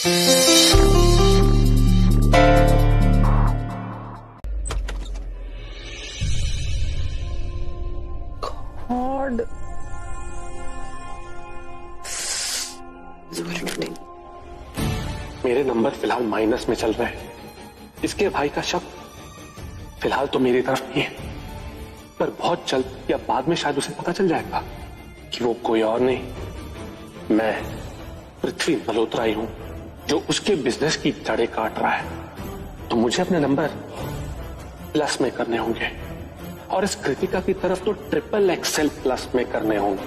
God, मेरे number फिलहाल minus में चल रहे हैं। इसके भाई का शक फिलहाल तो मेरी तरफ नहीं है, पर बहुत जल्द या बाद में शायद उसे पता चल जाएगा कि वो कोई और नहीं, मैं पृथ्वी मल्होत्रा ही हूं जो उसके बिजनेस की जड़ें काट रहा है। तो मुझे अपने नंबर प्लस में करने होंगे और इस कृतिका की तरफ तो ट्रिपल एक्सेल प्लस में करने होंगे,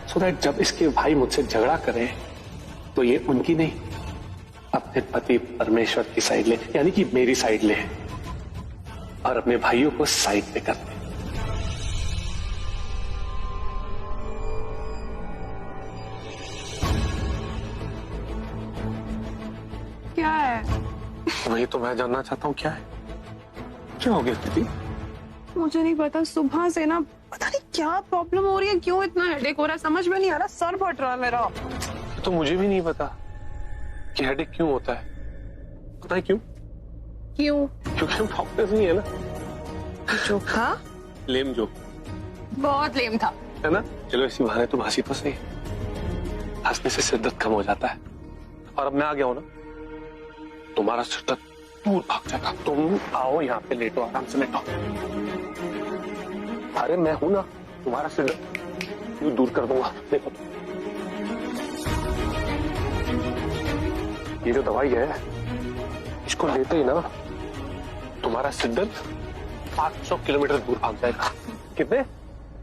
सो दैट जब इसके भाई मुझसे झगड़ा करें तो ये उनकी नहीं, अपने पति परमेश्वर की साइड ले, यानी कि मेरी साइड ले और अपने भाइयों को साइड पे कर दे। क्या है? वही तो मैं जानना चाहता हूँ, क्या है, क्या हो गया स्थिति? मुझे नहीं पता, सुबह से ना पता नहीं क्या प्रॉब्लम हो रही है, क्यों इतना हेडेक हो रहा है, समझ में नहीं आ रहा, सर फट रहा है मेरा। तो मुझे भी नहीं पता कि हेडेक क्यों होता है। पता है क्यों? क्यों? क्योंकि हम डॉक्टर्स नहीं है ना। जो था लेम जो बहुत लेम था, है ना। चलो इसी बहाने तुम हंसी तो सही, हंसने से सिर दर्द कम हो जाता है। और अब मैं आ गया हूं ना, तुम्हारा सिर दर्द दूर भाग जाएगा। तुम आओ यहाँ पे, लेटो, आराम से लेटो। अरे मैं हूं ना, तुम्हारा सिर दर्द यूं दूर कर दूंगा। देखो तुम, ये जो दवाई है इसको लेते ही ना तुम्हारा सिर दर्द 500 किलोमीटर दूर भाग जाएगा। कितने?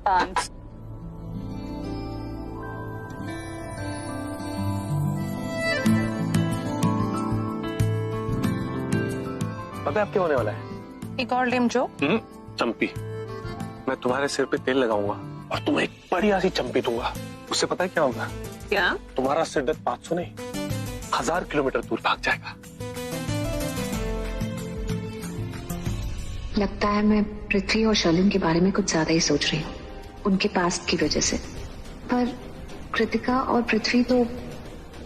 5। पता है अब क्या होने वाला है? एक और लेम जो? चंपी। मैं तुम्हारे सिर पे तेल लगाऊंगा और तुम्हें एक बढ़िया सी चंपी दूंगा। उससे पता है क्या होगा? क्या? तुम्हारा सिर दर्द 500 नहीं 1000 किलोमीटर दूर भाग जाएगा। लगता है मैं पृथ्वी और शर्लिन के बारे में कुछ ज्यादा ही सोच रही हूँ, उनके पास्ट की वजह से। पर कृतिका और पृथ्वी तो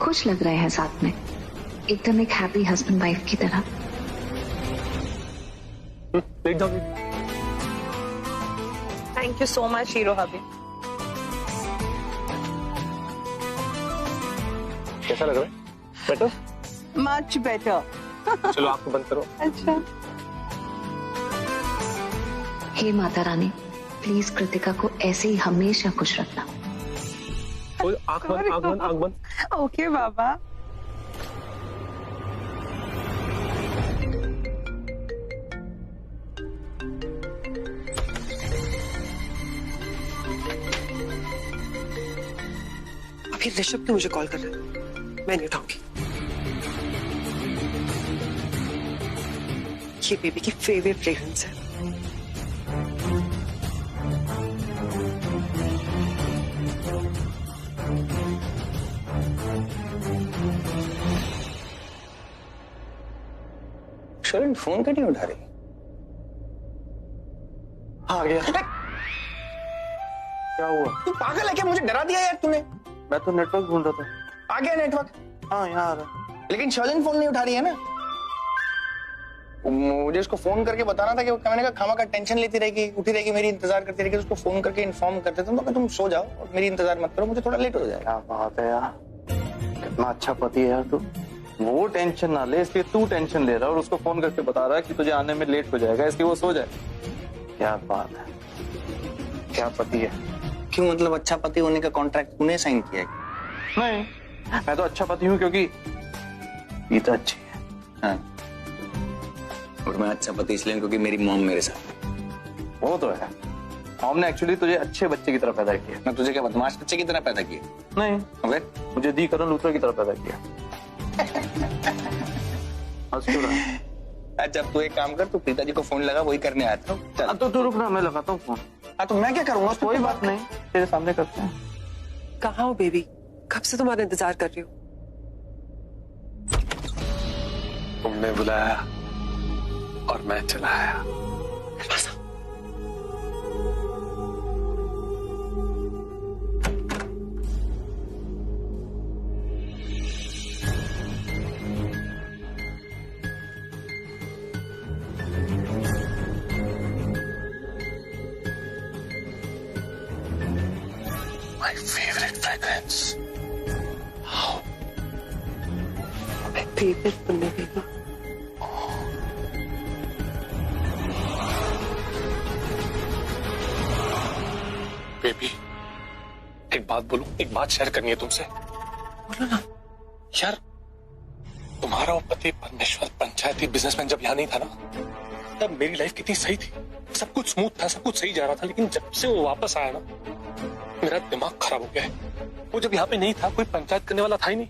खुश लग रहे हैं साथ में, एकदम एक हैप्पी हस्बैंड वाइफ की तरह। देख जाओगी। Thank you so much hero hubby. कैसा लग रहा है? बेटर? Much better. चलो आपको बंद करो। अच्छा। हे माता रानी, प्लीज कृतिका को ऐसे ही हमेशा खुश रखना। आंख बंद, आंख बंद, आंख बंद। ओके बाबा। अभी ऋषभ क्यों मुझे कॉल कर रहा है? मैं नहीं उठाऊंगी। ये बेबी की फेवरेट फ्रेग्रेंस है। शर्लिन फोन क्यों नहीं उठा रही? आ गया। क्या हुआ? तू पागल है क्या? मुझे डरा दिया यार तूने। मैं तो नेटवर्क ढूंढ रहा था। आ गया नेटवर्क? हाँ यहाँ आ रहा। लेकिन शर्लिन फोन नहीं उठा रही है ना। मुझे उसको फोन करके बताना था कि मैंने कहा खामा का टेंशन लेती रहेगी, उठी रहेगी, मेरी इंतजार करती रहेगी। उसको फोन करके इन्फॉर्म करते थे तुम सो जाओ और मेरी इंतजार मत करो, मुझे थोड़ा लेट हो जाएगा। क्या बात है यार, कितना अच्छा पति है यार तू। वो टेंशन ना ले इसलिए तू टेंशन ले रहा है और उसको फोन करके बता रहा है कि तुझे आने में लेट हो जाएगा इसलिए वो सो जाए। क्या बात है, क्या पति है। क्यों, मतलब अच्छा पति होने का कॉन्ट्रैक्ट तूने साइन किया है? नहीं, मैं तो अच्छा पति हूँ क्योंकि ये तो अच्छी है। हाँ। और मैं अच्छा पति इसलिए क्योंकि मेरी मॉम मेरे साथ। वो तो है, हमने एक्चुअली तुझे अच्छे बच्चे की तरह पैदा किया। मैं तुझे क्या बदमाश बच्चे की तरह पैदा किया? नहीं, ओके, मुझे दी करण लूथरा की तरह पैदा किया। अच्छा अब तू एक काम कर, तू पिताजी को फोन लगा, वही करने आता हूँ। चल तो तू रुकना, मैं लगाता हूँ फोन। हाँ तो मैं क्या करूंगा? कोई बात नहीं, तेरे सामने करते हैं। कहाँ हो बेबी? कब से तुम्हारा इंतजार कर रही हूँ। तुमने बुलाया और मैं चला आया। My favorite fragrance. How? Favourite बनने देगा। बेबी, एक बात बोलूं, एक बात शेयर करनी है तुमसे। बोलो ना। यार, तुम्हारा वो पति परमेश्वर पंचायती बिजनेसमैन जब यहाँ नहीं था ना, तब मेरी लाइफ कितनी सही थी, सब कुछ स्मूथ था, सब कुछ सही जा रहा था। लेकिन जब से वो वापस आया ना, मेरा दिमाग खराब हो गया है। वो जब यहाँ पे नहीं था, कोई पंचायत करने वाला था ही नहीं,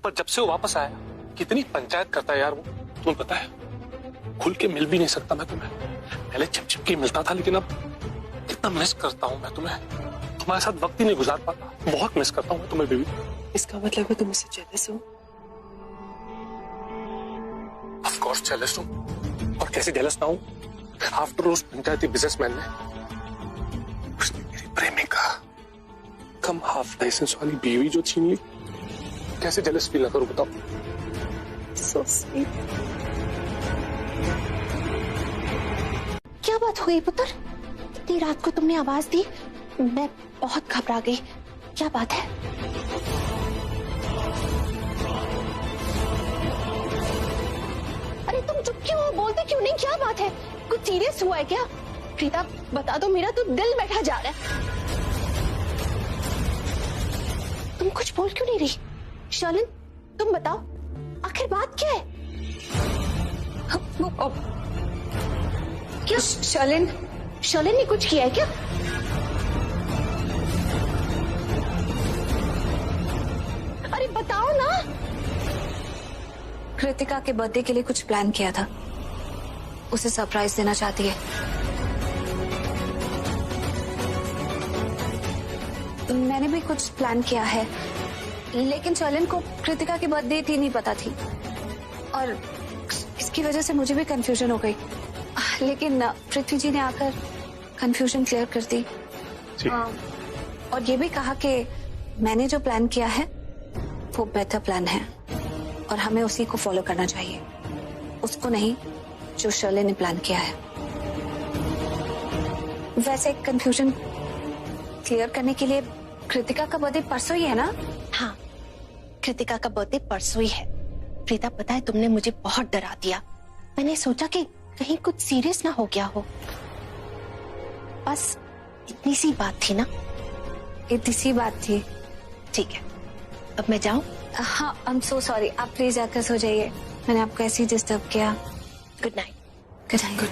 पर जब से वो वापस आया, कितनी पंचायत करता है यार वो, तुम्हें पता है। खुल के मिल भी नहीं सकता मैं तुम्हें। पहले छिप छिप के मिलता था, लेकिन अब कितना मिस करता हूँ मैं तुम्हें। तुम्हारे साथ वक्त ही नहीं गुजार पाता। बहुत मिस करता हूँ मैं तुम्हें बेबी। इसका मतलब है तुम मुझसे जेलस हो? ऑफ कोर्स जेलस हूँ, और कैसे जेलस ना हूँ। आफ्टर उस पंचायती बिजनेसमैन ने, उसने मेरी प्रेमिका, कम हाफ लाइसेंस वाली बीवी जो छीन ली, कैसे जेलस फील ना करूँ बताओ। So sweet. क्या बात हो गई पुत्र? इतनी रात को तुमने आवाज दी, मैं बहुत घबरा गई। क्या बात है? अरे तुम चुप क्यों हो? बोलते क्यों नहीं? क्या बात है? कुछ सीरियस हुआ है क्या? प्रीता बता दो, मेरा तो दिल बैठा जा रहा है। तुम कुछ बोल क्यों नहीं रही? शर्लिन तुम बताओ, आखिर बात क्या है? क्या शर्लिन ने कुछ किया है क्या? अरे बताओ ना। कृतिका के बर्थडे के लिए कुछ प्लान किया था, उसे सरप्राइज देना चाहती है। मैंने भी कुछ प्लान किया है, लेकिन शर्लिन को कृतिका की बर्थडे थी नहीं पता थी, और इसकी वजह से मुझे भी कंफ्यूजन हो गई। लेकिन पृथ्वी जी ने आकर कंफ्यूजन क्लियर कर दी, और ये भी कहा कि मैंने जो प्लान किया है वो बेहतर प्लान है, और हमें उसी को फॉलो करना चाहिए, उसको नहीं जो शर्लिन ने प्लान किया है। वैसे कंफ्यूजन क्लियर करने के लिए कृतिका का बर्थडे परसों ही है ना? हाँ, कृतिका का बर्थडे परसों ही है। प्रीता पता है तुमने मुझे बहुत डरा दिया। मैंने सोचा कि कहीं कुछ सीरियस ना हो गया हो। बस इतनी सी बात थी ना? इतनी सी बात थी। ठीक है, अब मैं जाऊं? हाँ, आई एम सो सॉरी, आप प्लीज जाकर सो जाइए, मैंने आपको ऐसे ही डिस्टर्ब किया। Good night. Good night.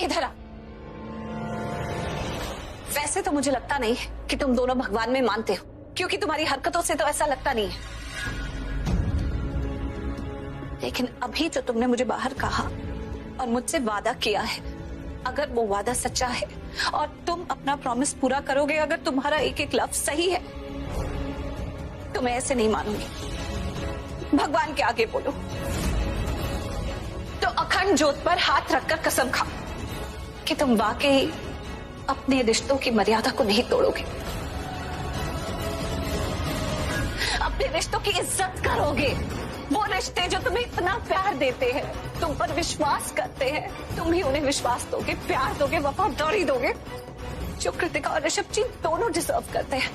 इधर आ। वैसे तो मुझे लगता नहीं कि तुम दोनों भगवान में मानते हो, क्योंकि तुम्हारी हरकतों से तो ऐसा लगता नहीं है। लेकिन अभी जो तुमने मुझे बाहर कहा और मुझसे वादा किया है, अगर वो वादा सच्चा है और तुम अपना प्रॉमिस पूरा करोगे, अगर तुम्हारा एक एक लफ्ज सही है, तो मैं ऐसे नहीं मानूंगी। भगवान के आगे बोलो तो अखंड ज्योत पर हाथ रखकर कसम खाओ कि तुम वाकई अपने रिश्तों की मर्यादा को नहीं तोड़ोगे, अपने रिश्तों की इज्जत करोगे। वो रिश्ते जो तुम्हें इतना प्यार देते हैं, तुम पर विश्वास करते हैं, तुम भी उन्हें विश्वास दोगे, प्यार दोगे, वफादारी दोगे, जो कृतिका और ऋषभ जी दोनों डिजर्व करते हैं।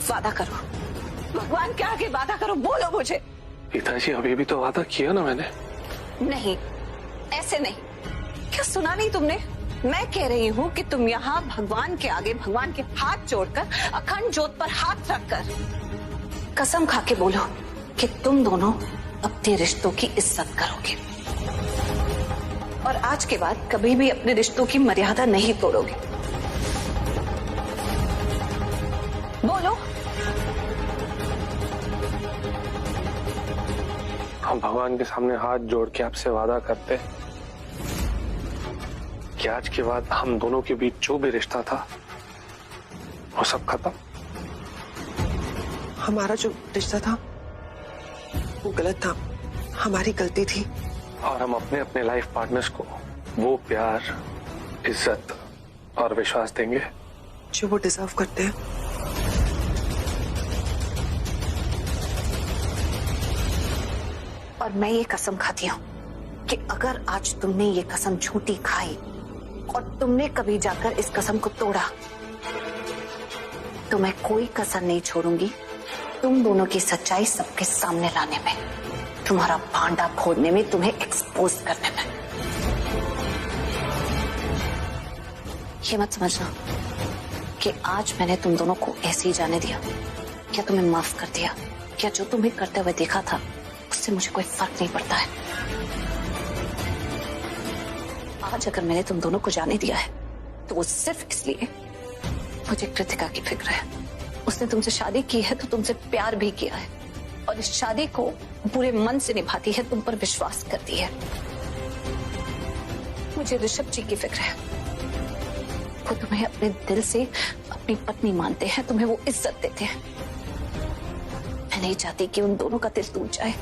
वादा करो, भगवान के आगे वादा करो, बोलो मुझे। पिताजी, अभी भी तो वादा किया ना मैंने। नहीं, ऐसे नहीं। क्या सुना नहीं तुमने? मैं कह रही हूँ कि तुम यहाँ भगवान के आगे, भगवान के हाथ जोड़कर, अखंड ज्योत पर हाथ रखकर कसम खा के बोलो कि तुम दोनों अपने रिश्तों की इज्जत करोगे और आज के बाद कभी भी अपने रिश्तों की मर्यादा नहीं तोड़ोगे। बोलो। हम भगवान के सामने हाथ जोड़ के आपसे वादा करते हैं कि आज के बाद हम दोनों के बीच जो भी रिश्ता था वो सब खत्म। हमारा जो रिश्ता था वो गलत था, हमारी गलती थी, और हम अपने अपने लाइफ पार्टनर्स को वो प्यार, इज्जत और विश्वास देंगे जो वो डिजर्व करते हैं। और मैं ये कसम खाती हूँ कि अगर आज तुमने ये कसम झूठी खाई और तुमने कभी जाकर इस कसम को तोड़ा तो मैं कोई कसर नहीं छोड़ूंगी तुम दोनों की सच्चाई सबके सामने लाने में, तुम्हारा भांडा फोड़ने में, तुम्हें एक्सपोज करने में। ये मत समझना कि आज मैंने तुम दोनों को ऐसे ही जाने दिया, क्या तुम्हें माफ कर दिया, क्या जो तुम्हें करते हुए देखा था उससे मुझे कोई फर्क नहीं पड़ता है। आज अगर मैंने तुम दोनों को जाने दिया है तो वो सिर्फ इसलिए मुझे कृतिका की फिक्र है। उसने तुमसे शादी की है तो तुमसे प्यार भी किया है और इस शादी को पूरे मन से निभाती है, तुम पर विश्वास करती है। मुझे ऋषभ जी की फिक्र है, वो तुम्हें अपने दिल से अपनी पत्नी मानते हैं, तुम्हें वो इज्जत देते हैं। मैं नहीं चाहती कि उन दोनों का दिल टूट जाए,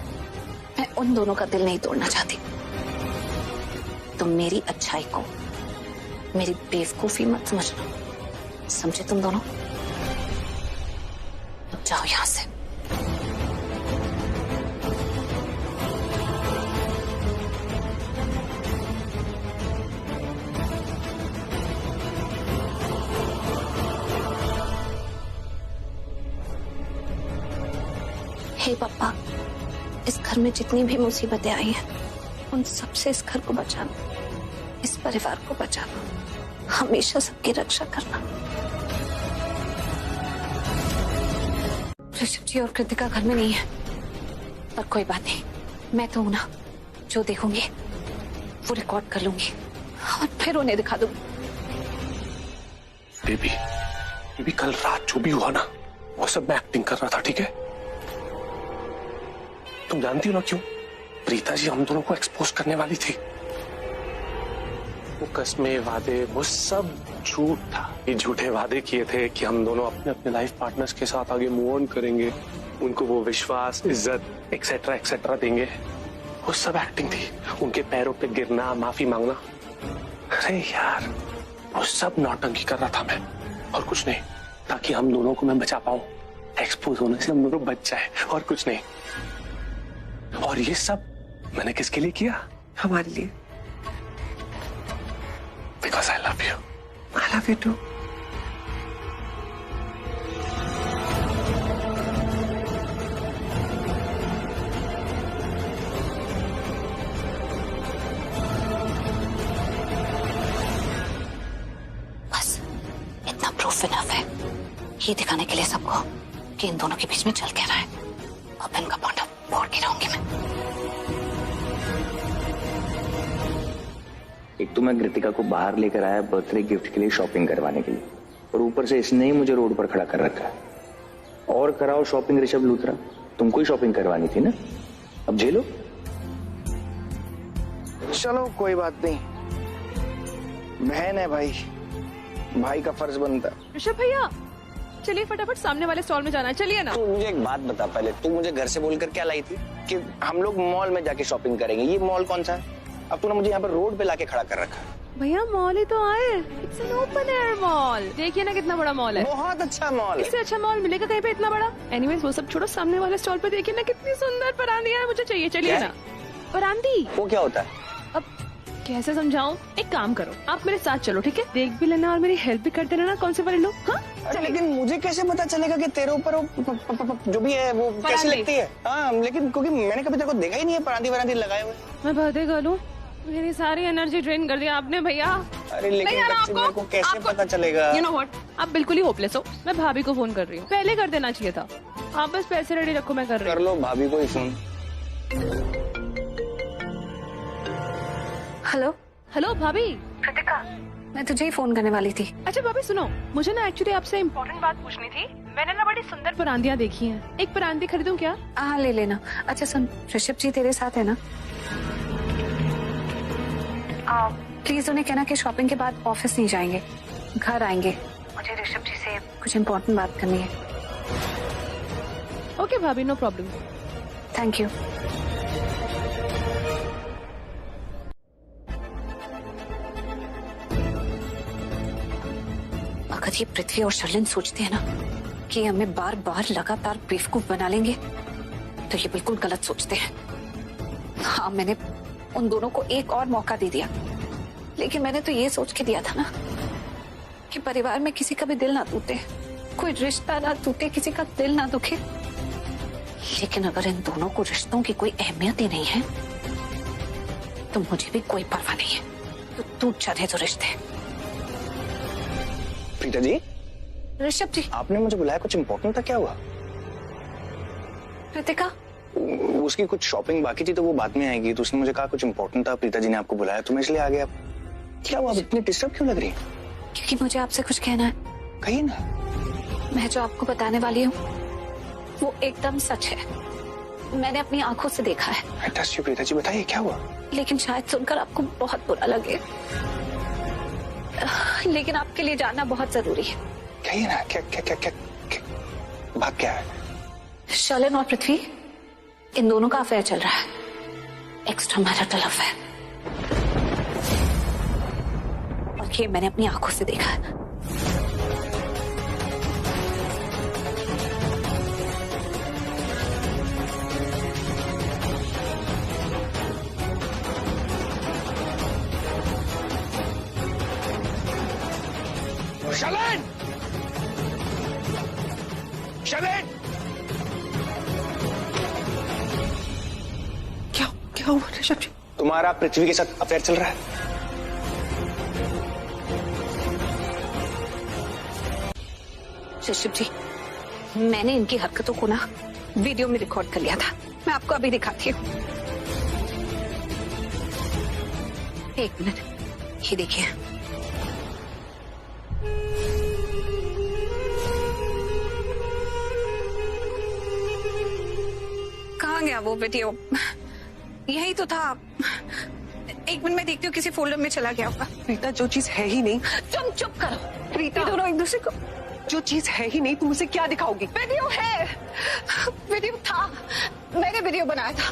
मैं उन दोनों का दिल नहीं तोड़ना चाहती। तुम मेरी अच्छाई को मेरी बेवकूफी मत समझना, समझे तुम दोनों? अब जाओ यहां से। हे पापा, इस घर में जितनी भी मुसीबतें आई हैं उन सबसे इस घर को बचाना, इस परिवार को बचाना, हमेशा सबकी रक्षा करना। ऋषभ जी और कृतिका घर में नहीं है, पर कोई बात नहीं, मैं तो हूं ना, जो देखूंगी वो रिकॉर्ड कर लूंगी और फिर उन्हें दिखा दूंगी। बेबी कल रात जो भी हुआ ना वो सब मैं एक्टिंग कर रहा था, ठीक है? तुम जानती हो ना क्यों? प्रीता जी हम दोनों को एक्सपोज करने वाली थी। वो कस्में, वादे, वो सब झूठ था। ये झूठे वादे किए थे कि हम दोनों अपने अपने लाइफ पार्टनर्स के साथ आगे मूव ऑन करेंगे, उनको वो विश्वास, इज्जत एक्सेट्रा एक्सेट्रा देंगे। वो सब एक्टिंग थी, उनके पैरों पे गिरना, माफी मांगना। अरे यार वो सब नौटंकी कर रहा था मैं, और कुछ नहीं, ताकि हम दोनों को मैं बचा पाऊं, एक्सपोज होने से हम दोनों बच जाए, और कुछ नहीं। और ये सब मैंने किसके लिए किया? हमारे लिए। Because I love you. I love you too. बस इतना प्रूफ इनफ है, ये दिखाने के लिए सबको कि इन दोनों के बीच में चल क्या रहा है। अब इनका भांडा फोड़ के रहूंगी मैं। एक तो मैं कृतिका को बाहर लेकर आया बर्थडे गिफ्ट के लिए शॉपिंग करवाने के लिए, और ऊपर से इसने ही मुझे रोड पर खड़ा कर रखा है। और कराओ शॉपिंग ऋषभ लूथरा, तुमको ही शॉपिंग करवानी थी ना, अब झेलो। चलो कोई बात नहीं, बहन है भाई, भाई का फर्ज बनता है। ऋषभ भैया चलिए फटाफट सामने वाले स्टॉल में जाना है, चलिए ना। तू मुझे एक बात बता पहले, तू मुझे घर से बोलकर क्या लाई थी कि हम लोग मॉल में जाके शॉपिंग करेंगे? ये मॉल कौन सा है? अब तूने मुझे यहाँ पर रोड पे लाके खड़ा कर रखा है। भैया मॉल ही तो आए, it's an open air mall. देखिए ना कितना बड़ा मॉल है। बहुत अच्छा मॉल है। इससे अच्छा मॉल मिलेगा कहीं पे इतना बड़ा? एनीवेज वो सब छोड़ो, सामने वाले स्टॉल पे देखिए ना कितनी सुंदर परांदियां है, मुझे चाहिए। चलिए ना। परांदी वो क्या होता है? अब कैसे समझाऊं? एक काम करो, आप मेरे साथ चलो, ठीक है? देख भी लेना और मेरी हेल्प भी करते रहना। कौन से वाले लोग? हाँ लेकिन मुझे कैसे पता चलेगा कि तेरे ऊपर जो भी है वो कैसी लगती है? हाँ लेकिन क्योंकि मैंने कभी तेरे को देखा ही नहीं है परांदी वरांदी लगाए हुए। मैं बर्थडे करूँ, मेरी सारी एनर्जी ड्रेन कर दिया आपने भैया। अरे लेकिन मेरे को कैसे पता चलेगा? यू नो व्हाट, आप बिल्कुल ही होपलेस हो। मैं भाभी को फोन कर रही हूँ, पहले कर देना चाहिए था। आप बस पैसे रेडी रखो, मैं कर रही हूँ। कर लो भाभी को ही फोन। हेलो हेलो भाभी। कृतिका, मैं तुझे ही फोन करने वाली थी। अच्छा भाभी सुनो, मुझे ना एक्चुअली आपसे इम्पोर्टेंट बात पूछनी थी। मैंने ना बड़ी सुंदर परांदियां देखी हैं, एक परांदी खरीदूं क्या? हाँ ले लेना। अच्छा सुन, ऋषभ जी तेरे साथ है ना? प्लीज उन्हें कहना कि शॉपिंग के बाद ऑफिस नहीं जाएंगे, घर आएंगे। मुझे ऋषभ जी से कुछ इम्पोर्टेंट बात करनी है। ओके भाभी, नो प्रॉब्लम। Thank you. अगर ये पृथ्वी और शर्लिन सोचते हैं ना कि हमें बार बार लगातार बेवकूफ बना लेंगे, तो ये बिल्कुल गलत सोचते हैं। हाँ मैंने उन दोनों को एक और मौका दे दिया, लेकिन मैंने तो ये सोच के दिया था ना कि परिवार में किसी का भी दिल ना टूटे, कोई रिश्ता ना टूटे, किसी का दिल ना दुखे। लेकिन अगर इन दोनों को रिश्तों की कोई अहमियत ही नहीं है तो मुझे भी कोई परवाह नहीं है, तो टूट जाते तो रिश्ते। प्रीता जी, ऋषभ जी, आपने मुझे बुलाया, कुछ इम्पोर्टेंट था? क्या हुआ? कृतिका, उसकी कुछ शॉपिंग बाकी थी तो वो बाद में आएगी, तो उसने मुझे कहा कुछ इम्पोर्टेंट था, प्रीता जी ने आपको बुलाया तो मैं इसलिए आ गया। क्या हुआ? आप इतनी डिस्टर्ब क्यों लग रही है? क्योंकि मुझे आपसे कुछ कहना है। कहिए ना। मैं जो आपको बताने वाली हूँ वो एकदम सच है। मैंने अपनी आंखों से देखा है। I trust you, Preeta ji, बताइए क्या हुआ? लेकिन शायद सुनकर आपको बहुत बुरा लगे, लेकिन आपके लिए जानना बहुत जरूरी है। कहिए ना, क्या क्या क्या क्या, क्या बात क्या है? शलन और पृथ्वी, इन दोनों का अफेयर चल रहा है, एक्स्ट्रा मैरिटल अफेयर, और ये मैंने अपनी आंखों से देखा है। शलन! शलन! क्या क्या हुआ ऋषभ जी? तुम्हारा पृथ्वी के साथ अफेयर चल रहा है? ऋषभ जी, मैंने इनकी हरकतों को ना वीडियो में रिकॉर्ड कर लिया था। मैं आपको अभी दिखाती हूँ। एक मिनट, ये देखिए। कहाँ गया वो वीडियो? यही तो था। एक मिनट में देखती हूँ, किसी फोल्डर में चला गया होगा। प्रीता, जो चीज है ही नहीं। तुम चुप करो। प्रीता, ये दोनों एक दूसरे को, जो चीज है ही नहीं तुम उसे क्या दिखाओगी? वीडियो है, वीडियो था, मैंने वीडियो बनाया था।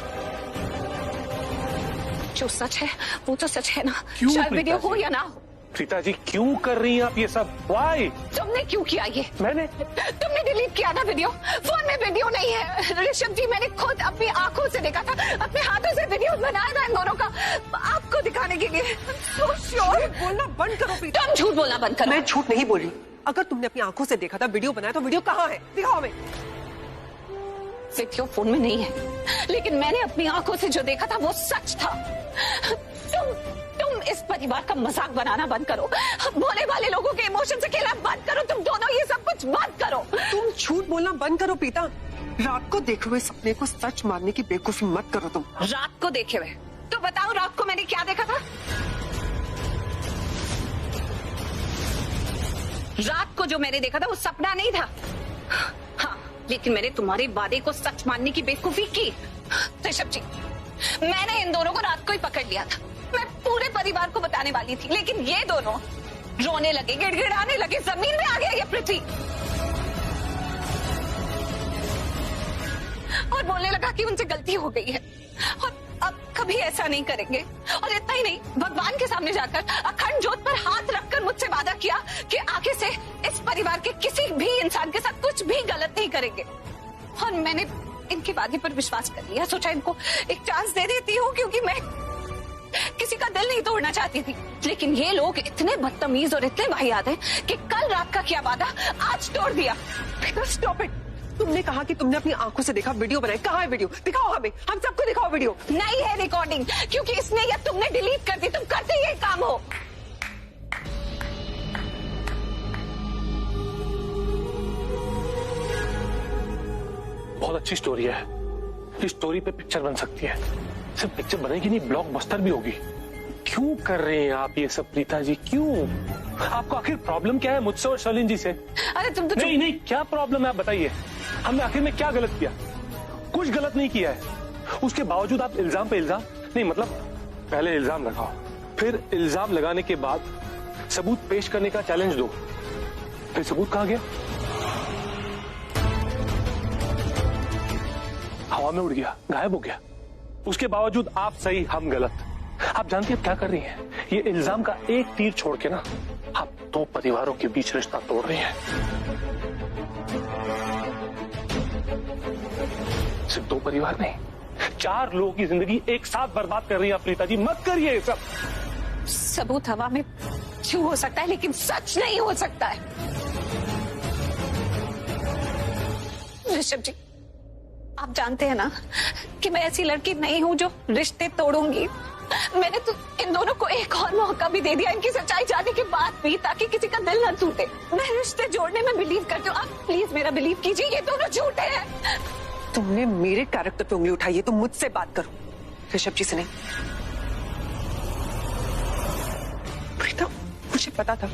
जो सच है वो तो सच है ना, चाहे वीडियो हो या ना हो। प्रीता जी, क्यों कर रही हैं आप ये सब? Why? तुमने क्यों किया ये? तुमने डिलीट किया ना वीडियो? फोन में वीडियो नहीं है ऋषभ जी, मैंने खुद अपनी आंखों से देखा था, अपने हाथों से वीडियो बनाया था इन दोनों का आपको दिखाने के लिए। So sure। बोलना बंद करो प्रीता। तुम झूठ बोलना बंद करो। मैं झूठ नहीं बोल रही। अगर तुमने अपनी आंखों से देखा था, वीडियो बनाया, तो वीडियो कहाँ है? दिखाओ हमें। वीडियो फोन में नहीं है, लेकिन मैंने अपनी आंखों से जो देखा था वो सच था। तुम इस परिवार का मजाक बनाना बंद करो, भोले वाले लोगों के इमोशन से खेलना बंद करो, तुम दोनों ये सब कुछ बंद करो। तुम झूठ बोलना बंद करो प्रीता। रात को देखे हुए सपने को सच मानने की बेवकूफी मत करो तुम। रात को देखे हुए? तो बताओ रात को मैंने क्या देखा था? रात को जो मैंने देखा था वो सपना नहीं था। हाँ, लेकिन मैंने तुम्हारे वादे को सच मानने की बेवकूफी की। ऋषभ जी, मैंने इन दोनों को रात को ही पकड़ लिया था। मैं पूरे परिवार को बताने वाली थी, लेकिन ये दोनों रोने लगे, गिड़गिड़ाने लगे, जमीन में आ गया ये पृथ्वी और बोलने लगा कि उनसे गलती हो गई है और अब कभी ऐसा नहीं करेंगे। और इतना ही नहीं, भगवान के सामने जाकर अखंड ज्योत पर हाथ रखकर मुझसे वादा किया कि आगे से इस परिवार के किसी भी इंसान के साथ कुछ भी गलत नहीं करेंगे। और मैंने इनके वादे पर विश्वास कर लिया, सोचा इनको एक चांस दे देती हूँ, क्योंकि मैं किसी का दिल नहीं तोड़ना चाहती थी। लेकिन ये लोग इतने बदतमीज और इतने वाहियात हैं कि कल रात का किया वादा आज तोड़ दिया। Stop it. तुमने कहा कि तुमने अपनी आंखों से देखा, वीडियो बनाई, कहाँ है वीडियो? दिखाओ हमें, हम सबको दिखाओ वीडियो। नहीं है रिकॉर्डिंग, क्योंकि इसने या तुमने डिलीट कर दी, तुम करते ये काम हो। बहुत अच्छी स्टोरी है, इस स्टोरी पे पिक्चर बन सकती है। सिर्फ पिक्चर बनेगी नहीं, ब्लॉकबस्टर भी होगी। क्यों कर रहे हैं आप ये सब प्रीता जी? क्यों? आपको आखिर प्रॉब्लम क्या है मुझसे और शलिन जी से? अरे तुम तो नहीं, क्या प्रॉब्लम है आप बताइए। हमने आखिर में क्या गलत किया? कुछ गलत नहीं किया है। उसके बावजूद आप इल्जाम पे इल्जाम नहीं, मतलब पहले इल्जाम लगाओ, फिर इल्जाम लगाने के बाद सबूत पेश करने का चैलेंज दो, फिर सबूत कहाँ गया? हवा में उड़ गया, गायब हो गया। उसके बावजूद आप सही, हम गलत। आप जानती हैं क्या कर रही हैं? ये इल्जाम का एक तीर छोड़ के ना आप दो परिवारों के बीच रिश्ता तोड़ रही हैं। सिर्फ दो परिवार नहीं, 4 लोगों की जिंदगी एक साथ बर्बाद कर रही है प्रीता जी, मत करिए ये सब। सबूत हवा में छू हो सकता है लेकिन सच नहीं हो सकता है। ऋषभ जी, आप जानते हैं ना कि मैं ऐसी लड़की नहीं हूं जो रिश्ते तोड़ूंगी। मैंने तो इन दोनों को एक और मौका भी दे दिया इनकी सच्चाई जानने के बाद भी, ताकि किसी का दिल न टूटे। मैं रिश्ते जोड़ने में बिलीव करती हूँ, आप प्लीज मेरा बिलीव कीजिए, ये दोनों झूठे हैं। तुमने मेरे कैरेक्टर पे उंगली उठाई है तो मुझसे बात करो, ऋषभ जी से नहीं। प्रीता, मुझे पता था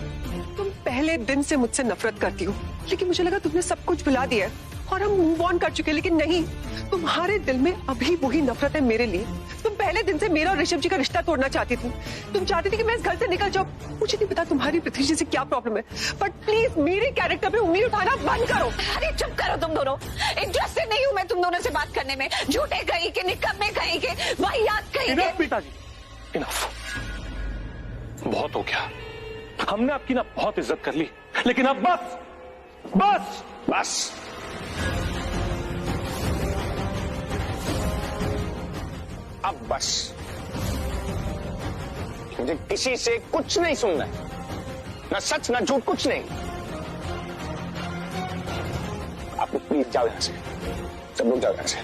तुम पहले दिन से मुझसे नफरत करती हो, लेकिन मुझे लगा तुमने सब कुछ भुला दिया है और हम मूव ऑन कर चुके, लेकिन नहीं, तुम्हारे दिल में अभी वही नफरत है मेरे लिए। तुम पहले दिन से मेरा और ऋषभ जी का रिश्ता तोड़ना चाहती थी। तुम चाहती थी कि मैं इस घर से निकल जाऊं। मुझे नहीं पता तुम्हारी पृथ्वी जी से क्या प्रॉब्लम है, बट प्लीज मेरे कैरेक्टर पे उंगली उठाना बंद करो। अरे चुप करो तुम दोनों, इंटरेस्टेड नहीं हूँ मैं तुम दोनों से बात करने में। झूठे कहीं के, निकम्मे कहीं के, वाहियात कहीं के। प्रीता जी, इनफ, बहुत हो गया। हमने आपकी ना बहुत इज्जत कर ली, लेकिन अब बस बस बस। अब बस, मुझे किसी से कुछ नहीं सुनना है, ना सच ना झूठ, कुछ नहीं। आप लोग प्लीज जाओ यहां से, सब लोग जाओ यहां से।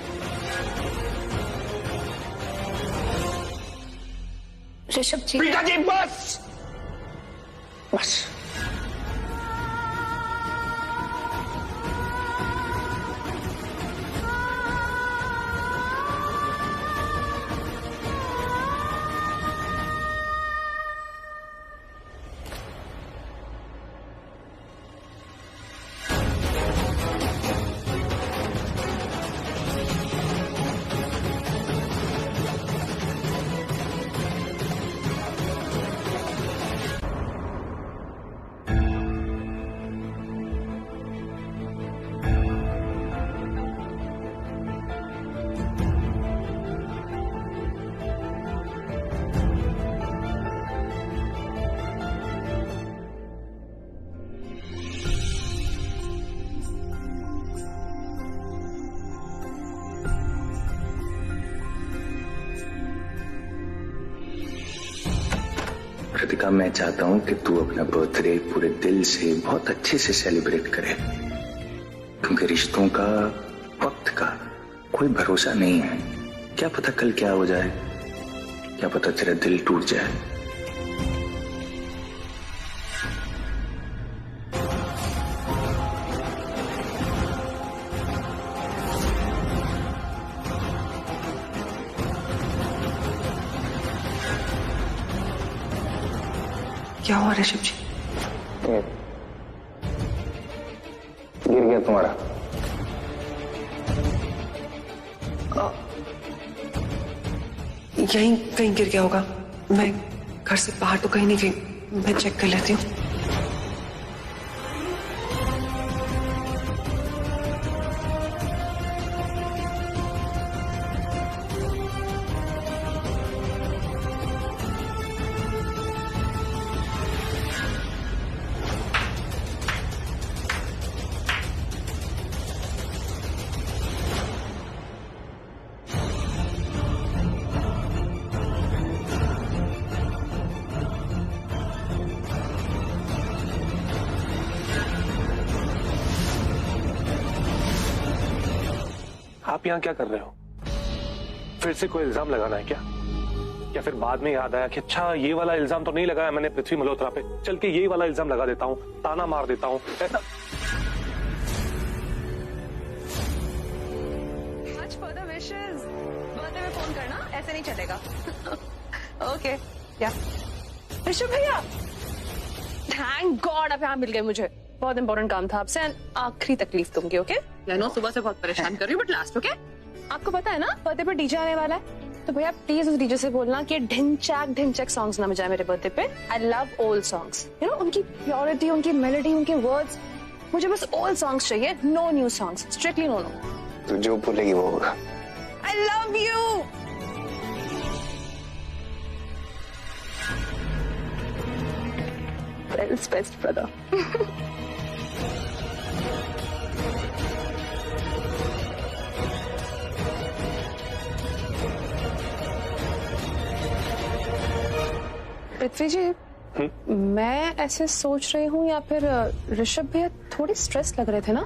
ऋषभ जी, प्रीता जी, बस बस। कृतिका, मैं चाहता हूं कि तू अपना बर्थडे पूरे दिल से बहुत अच्छे से सेलिब्रेट करे, क्योंकि रिश्तों का, वक्त का कोई भरोसा नहीं है। क्या पता कल क्या हो जाए, क्या पता तेरा दिल टूट जाए। क्या हुआ ऋषभ जी? गिर गया तुम्हारा। यहीं कहीं गिर गया होगा, मैं घर से बाहर तो कहीं नहीं गई, मैं चेक कर लेती हूँ। आप यहाँ क्या कर रहे हो? फिर से कोई इल्जाम लगाना है क्या? या फिर बाद में याद आया कि अच्छा ये वाला इल्जाम तो नहीं लगाया मैंने पृथ्वी मल्होत्रा पे, चल के ये वाला इल्जाम लगा देता हूँ, ताना मार देता हूँ, ऐसा? Much further wishes. बर्थडे में फोन करना, ऐसे नहीं चलेगा। ओके, या ऋषभ भैया, थैंक गॉड आप यहाँ मिल गए मुझे। बहुत इंपॉर्टेंट काम था आपसे, आखिरी तकलीफ दूंगी। ओके, मैं नो सुबह से बहुत परेशान कर रही हूँ, बट लास्ट। ओके, आपको पता है ना बर्थडे पे डीजे आने वाला है, तो भैया प्लीज उस डीजे से बोलना कि ढिंचैक सॉन्ग्स ना बजाए मेरे बर्थडे पे। I love old songs, you know, उनकी प्योरिटी, उनकी मेलोडी, उनके वर्ड्स, मुझे बस ओल्ड सॉन्ग्स चाहिए, no new songs, strictly no. तू जो बोलेगी वो होगा। I love you. World's best brother. Prithvi ji, मैं ऐसे सोच रही हूँ या फिर ऋषभ भैया थोड़ी स्ट्रेस लग रहे थे ना?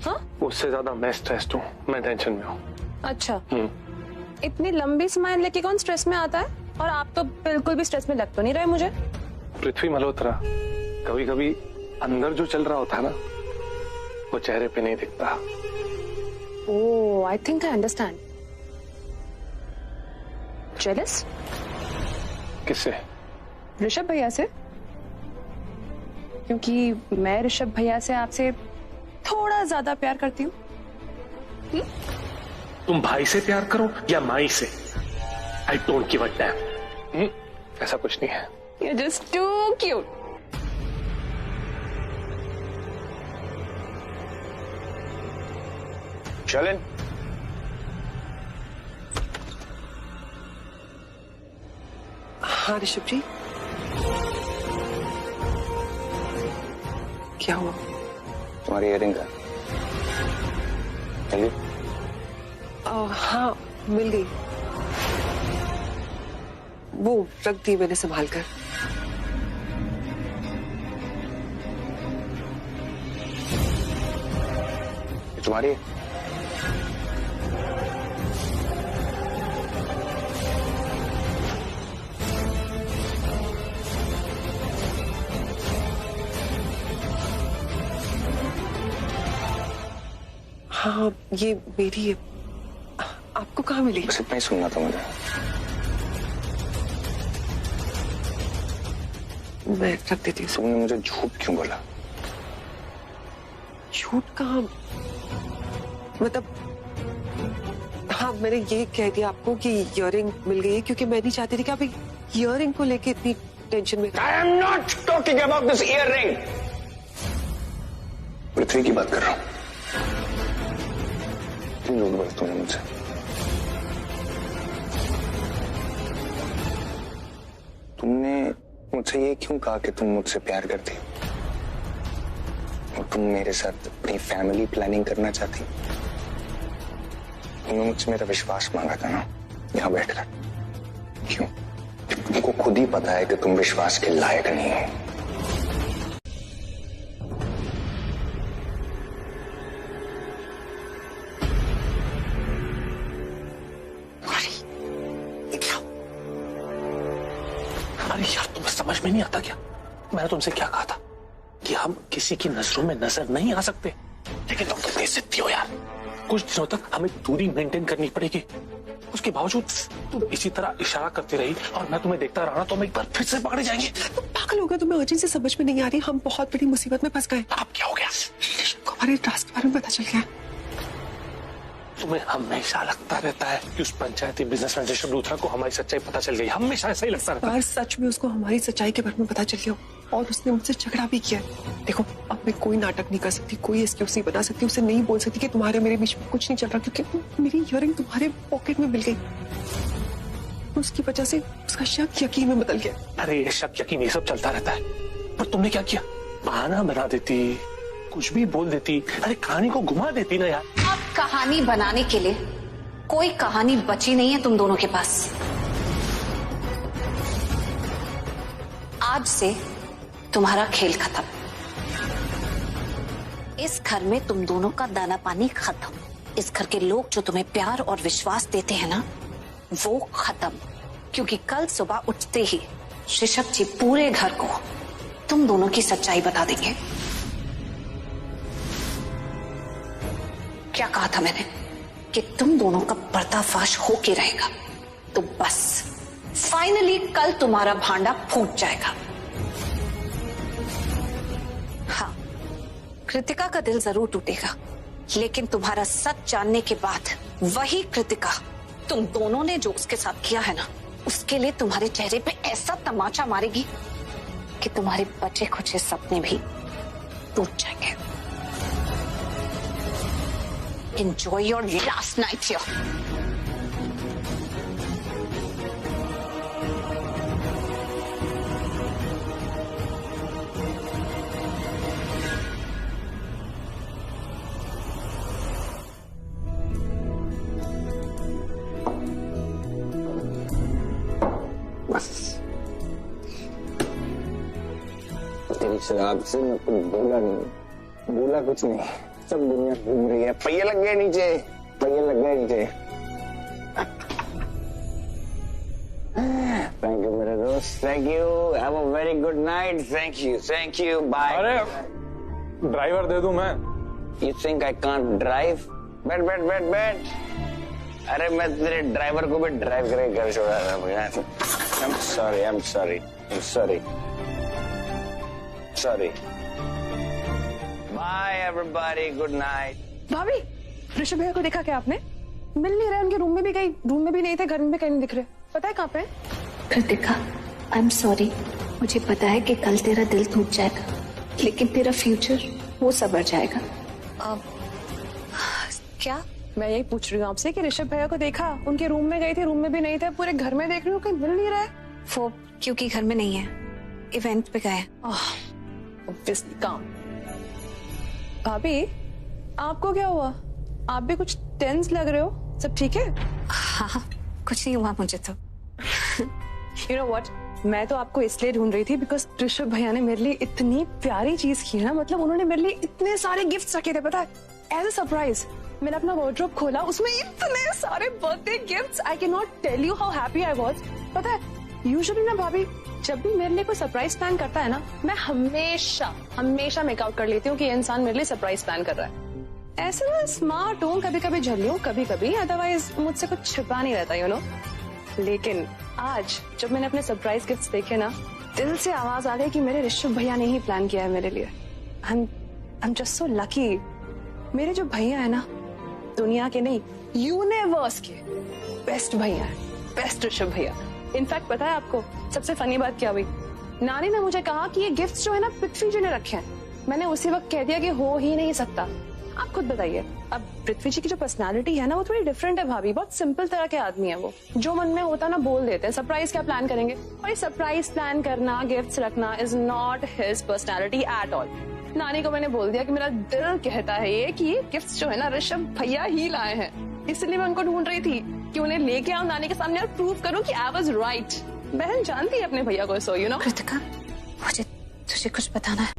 हाँ, उससे ज्यादा मैं स्ट्रेस्ड हूँ, मैं टेंशन में हूँ। अच्छा, इतनी लंबी स्माइल लेके कौन स्ट्रेस में आता है? और आप तो बिल्कुल भी स्ट्रेस में लग तो नहीं रहे मुझे। पृथ्वी मल्होत्रा, कभी कभी अंदर जो चल रहा होता है ना, वो चेहरे पे नहीं दिखता। Oh, I think I understand. Jealous? किससे? ऋषभ भैया से, क्योंकि मैं ऋषभ भैया से आपसे थोड़ा ज्यादा प्यार करती हूँ। तुम भाई से प्यार करो या माई से, I don't give a dam. ऐसा कुछ नहीं है। You're just too cute. चलें। हाँ ऋषभ जी, क्या हुआ? तुम्हारी इयरिंग का मिली? हाँ, मिल गई। वो रख दी मैंने संभाल कर। तुम्हारी? हाँ, ये मेरी है। आपको कहाँ मिली? बस इतना ही सुनना था मुझे। मैं रख देती हूँ। तुमने मुझे झूठ क्यों बोला? झूठ कहाँ? मतलब हाँ, मैंने ये कह दिया आपको कि इयररिंग मिल गई है, क्योंकि मैं नहीं चाहती थी कि आप इयररिंग को लेके इतनी टेंशन में। I am not talking about this earring. पृथ्वी की बात कर रहा हूँ। क्यों झूठ बोला तुमने मुझसे? तुमने मुझसे ये क्यों कहा कि तुम मुझसे प्यार करती हो और तुम मेरे साथ अपनी फैमिली प्लानिंग करना चाहती? तुमने मुझसे मेरा विश्वास मांगा था ना, यहाँ बैठकर। क्यों? तुमको खुद ही पता है कि तुम विश्वास के लायक नहीं हो। अरे यार, तुम्हें समझ में नहीं आता क्या? मैंने तुमसे क्या कहा था कि हम किसी की नजरों में नजर नहीं आ सकते, लेकिन तुम तो तेज सिद्धि हो यार। कुछ दिनों तक हमें दूरी मेंटेन करनी पड़ेगी। उसके बावजूद तुम इसी तरह इशारा करती रही और मैं तुम्हें देखता रहा तो हम एक बार फिर से पकड़े जाएंगे। तुम पागल हो गए? तुम्हें अर्जेंसी समझ में नहीं आ रही? हम बहुत बड़ी मुसीबत में फंस गए। अब क्या हो गया? हमारे राज के बारे में पता चल गया। तुम्हें हमेशा लगता रहता है कि उस पंचायती बिजनेसमैन ऋषभ लूथरा को हमारी सच्चाई पता चल गई। हमेशा ऐसा ही लगता रहता है। सच में उसको हमारी सच्चाई के बारे में पता चल गया और उसने मुझसे झगड़ा भी किया। देखो, अब मैं कोई नाटक नहीं कर सकती, कोई एक्सक्यूज नहीं बता सकती, उसे नहीं बोल सकती कि तुम्हारे मेरे बीच में कुछ नहीं चल रहा, क्योंकि मेरी इयररिंग तुम्हारे पॉकेट में मिल गई। उसकी वजह से उसका शक यकीन में बदल गया। अरे ये शक यकीन ये सब चलता रहता है, पर तुमने क्या किया? बहाना बना देती, कुछ भी बोल देती, अरे कहानी को घुमा देती ना यार। अब कहानी बनाने के लिए कोई कहानी बची नहीं है तुम दोनों के पास। आज से तुम्हारा खेल खत्म। इस घर में तुम दोनों का दाना पानी खत्म। इस घर के लोग जो तुम्हें प्यार और विश्वास देते हैं ना, वो खत्म। क्योंकि कल सुबह उठते ही ऋषभ जी पूरे घर को तुम दोनों की सच्चाई बता देंगे। क्या कहा था मैंने कि तुम दोनों का पर्दाफाश होके रहेगा। तो बस फाइनली कल तुम्हारा भांडा फूट जाएगा। हाँ, कृतिका का दिल जरूर टूटेगा, लेकिन तुम्हारा सच जानने के बाद वही कृतिका तुम दोनों ने जो उसके साथ किया है ना, उसके लिए तुम्हारे चेहरे पे ऐसा तमाचा मारेगी कि तुम्हारे बचे खुचे सपने भी टूट जाएंगे। Enjoy your last night here. बस शराब से मैं कुछ बोला नहीं, बोला कुछ नहीं, सब दुनिया घूम रही है। पहिए लग गए नीचे, पहिए लग गए नीचे। थैंक यू मेरे दोस्त, thank you, have a very good night, thank you, bye. अरे ड्राइवर दे दूं मैं? You think I can't drive? बैठ बैठ बैठ बैठ। अरे मैं तेरे ड्राइवर को भी ड्राइव करके घर छोड़ा था भैया। I'm sorry. Bye everybody, good night. भाभी, ऋषभ भैया को देखा क्या आपने? मिल नहीं रहे, उनके रूम में भी नहीं थे, घर में भी कहीं नहीं दिख रहे। पता है कहाँ पे? Kritika, I am sorry. मुझे पता है कि कल तेरा दिल टूट जाएगा, लेकिन तेरा फ्यूचर वो संवर जाएगा। क्या? मैं यही पूछ रही हूँ आपसे कि ऋषभ भैया को देखा, उनके रूम में गई थी, रूम में भी नहीं थे, पूरे घर में देख रही हूँ, कहीं मिल नहीं रहा है। वो क्योंकि घर में नहीं है, इवेंट पे गए। ऑब्वियसली काम। भाभी, आपको क्या हुआ? आप भी कुछ टेंस लग रहे हो। सब ठीक है? हाँ, कुछ नहीं हुआ मुझे तो। You know what? मैं तो आपको इसलिए ढूंढ रही थी बिकॉज ऋषभ भैया ने मेरे लिए इतनी प्यारी चीज की ना, मतलब उन्होंने मेरे लिए इतने सारे गिफ्ट्स रखे थे, पता है, एज अ सरप्राइज। मैंने अपना वार्डरोब खोला, उसमें इतने सारे birthday gifts, I can not tell you how happy I was. पता है, यूजुअली ना भाभी, जब भी मेरे लिए कोई सरप्राइज प्लान करता है ना, मैं हमेशा मेकआउट कर लेती हूँ कि ये इंसान मेरे लिए सरप्राइज प्लान कर रहा है। ऐसे मैं स्मार्ट हूँ, कभी कभी झल्ली हूँ, कभी अदरवाइज मुझसे कुछ छिपा नहीं रहता, यू नो। लेकिन आज जब मैंने अपने सरप्राइज गिफ्ट्स देखे ना, दिल से आवाज आ गई कि मेरे ऋषभ भैया ने ही प्लान किया है मेरे लिए। I am just so lucky. मेरे जो भैया है ना, दुनिया के नहीं, यूनिवर्स के बेस्ट भैया है, बेस्ट ऋषभ भैया। इनफैक्ट पता है आपको सबसे फनी बात क्या हुई? नानी ने मुझे कहा कि ये गिफ्ट्स जो है ना पृथ्वी जी ने रखे हैं। मैंने उसी वक्त कह दिया कि हो ही नहीं सकता। आप खुद बताइए, अब पृथ्वी जी की जो पर्सनालिटी है ना, वो थोड़ी डिफरेंट है भाभी, बहुत सिंपल तरह के आदमी है वो, जो मन में होता ना बोल देते हैं। सरप्राइज क्या प्लान करेंगे? और ये सरप्राइज प्लान करना, गिफ्ट्स रखना is not his personality at all. नानी को मैंने बोल दिया कि मेरा दिल कहता है ये कि ये गिफ्ट्स जो है ना ऋषभ भैया ही लाए हैं, इसलिए मैं उनको ढूंढ रही थी कि उन्हें लेके आऊं नानी के सामने और प्रूव करूं कि आई वाज राइट। बहन जानती है अपने भैया को, सो यू नो। कृतिका, मुझे तुझे कुछ बताना है।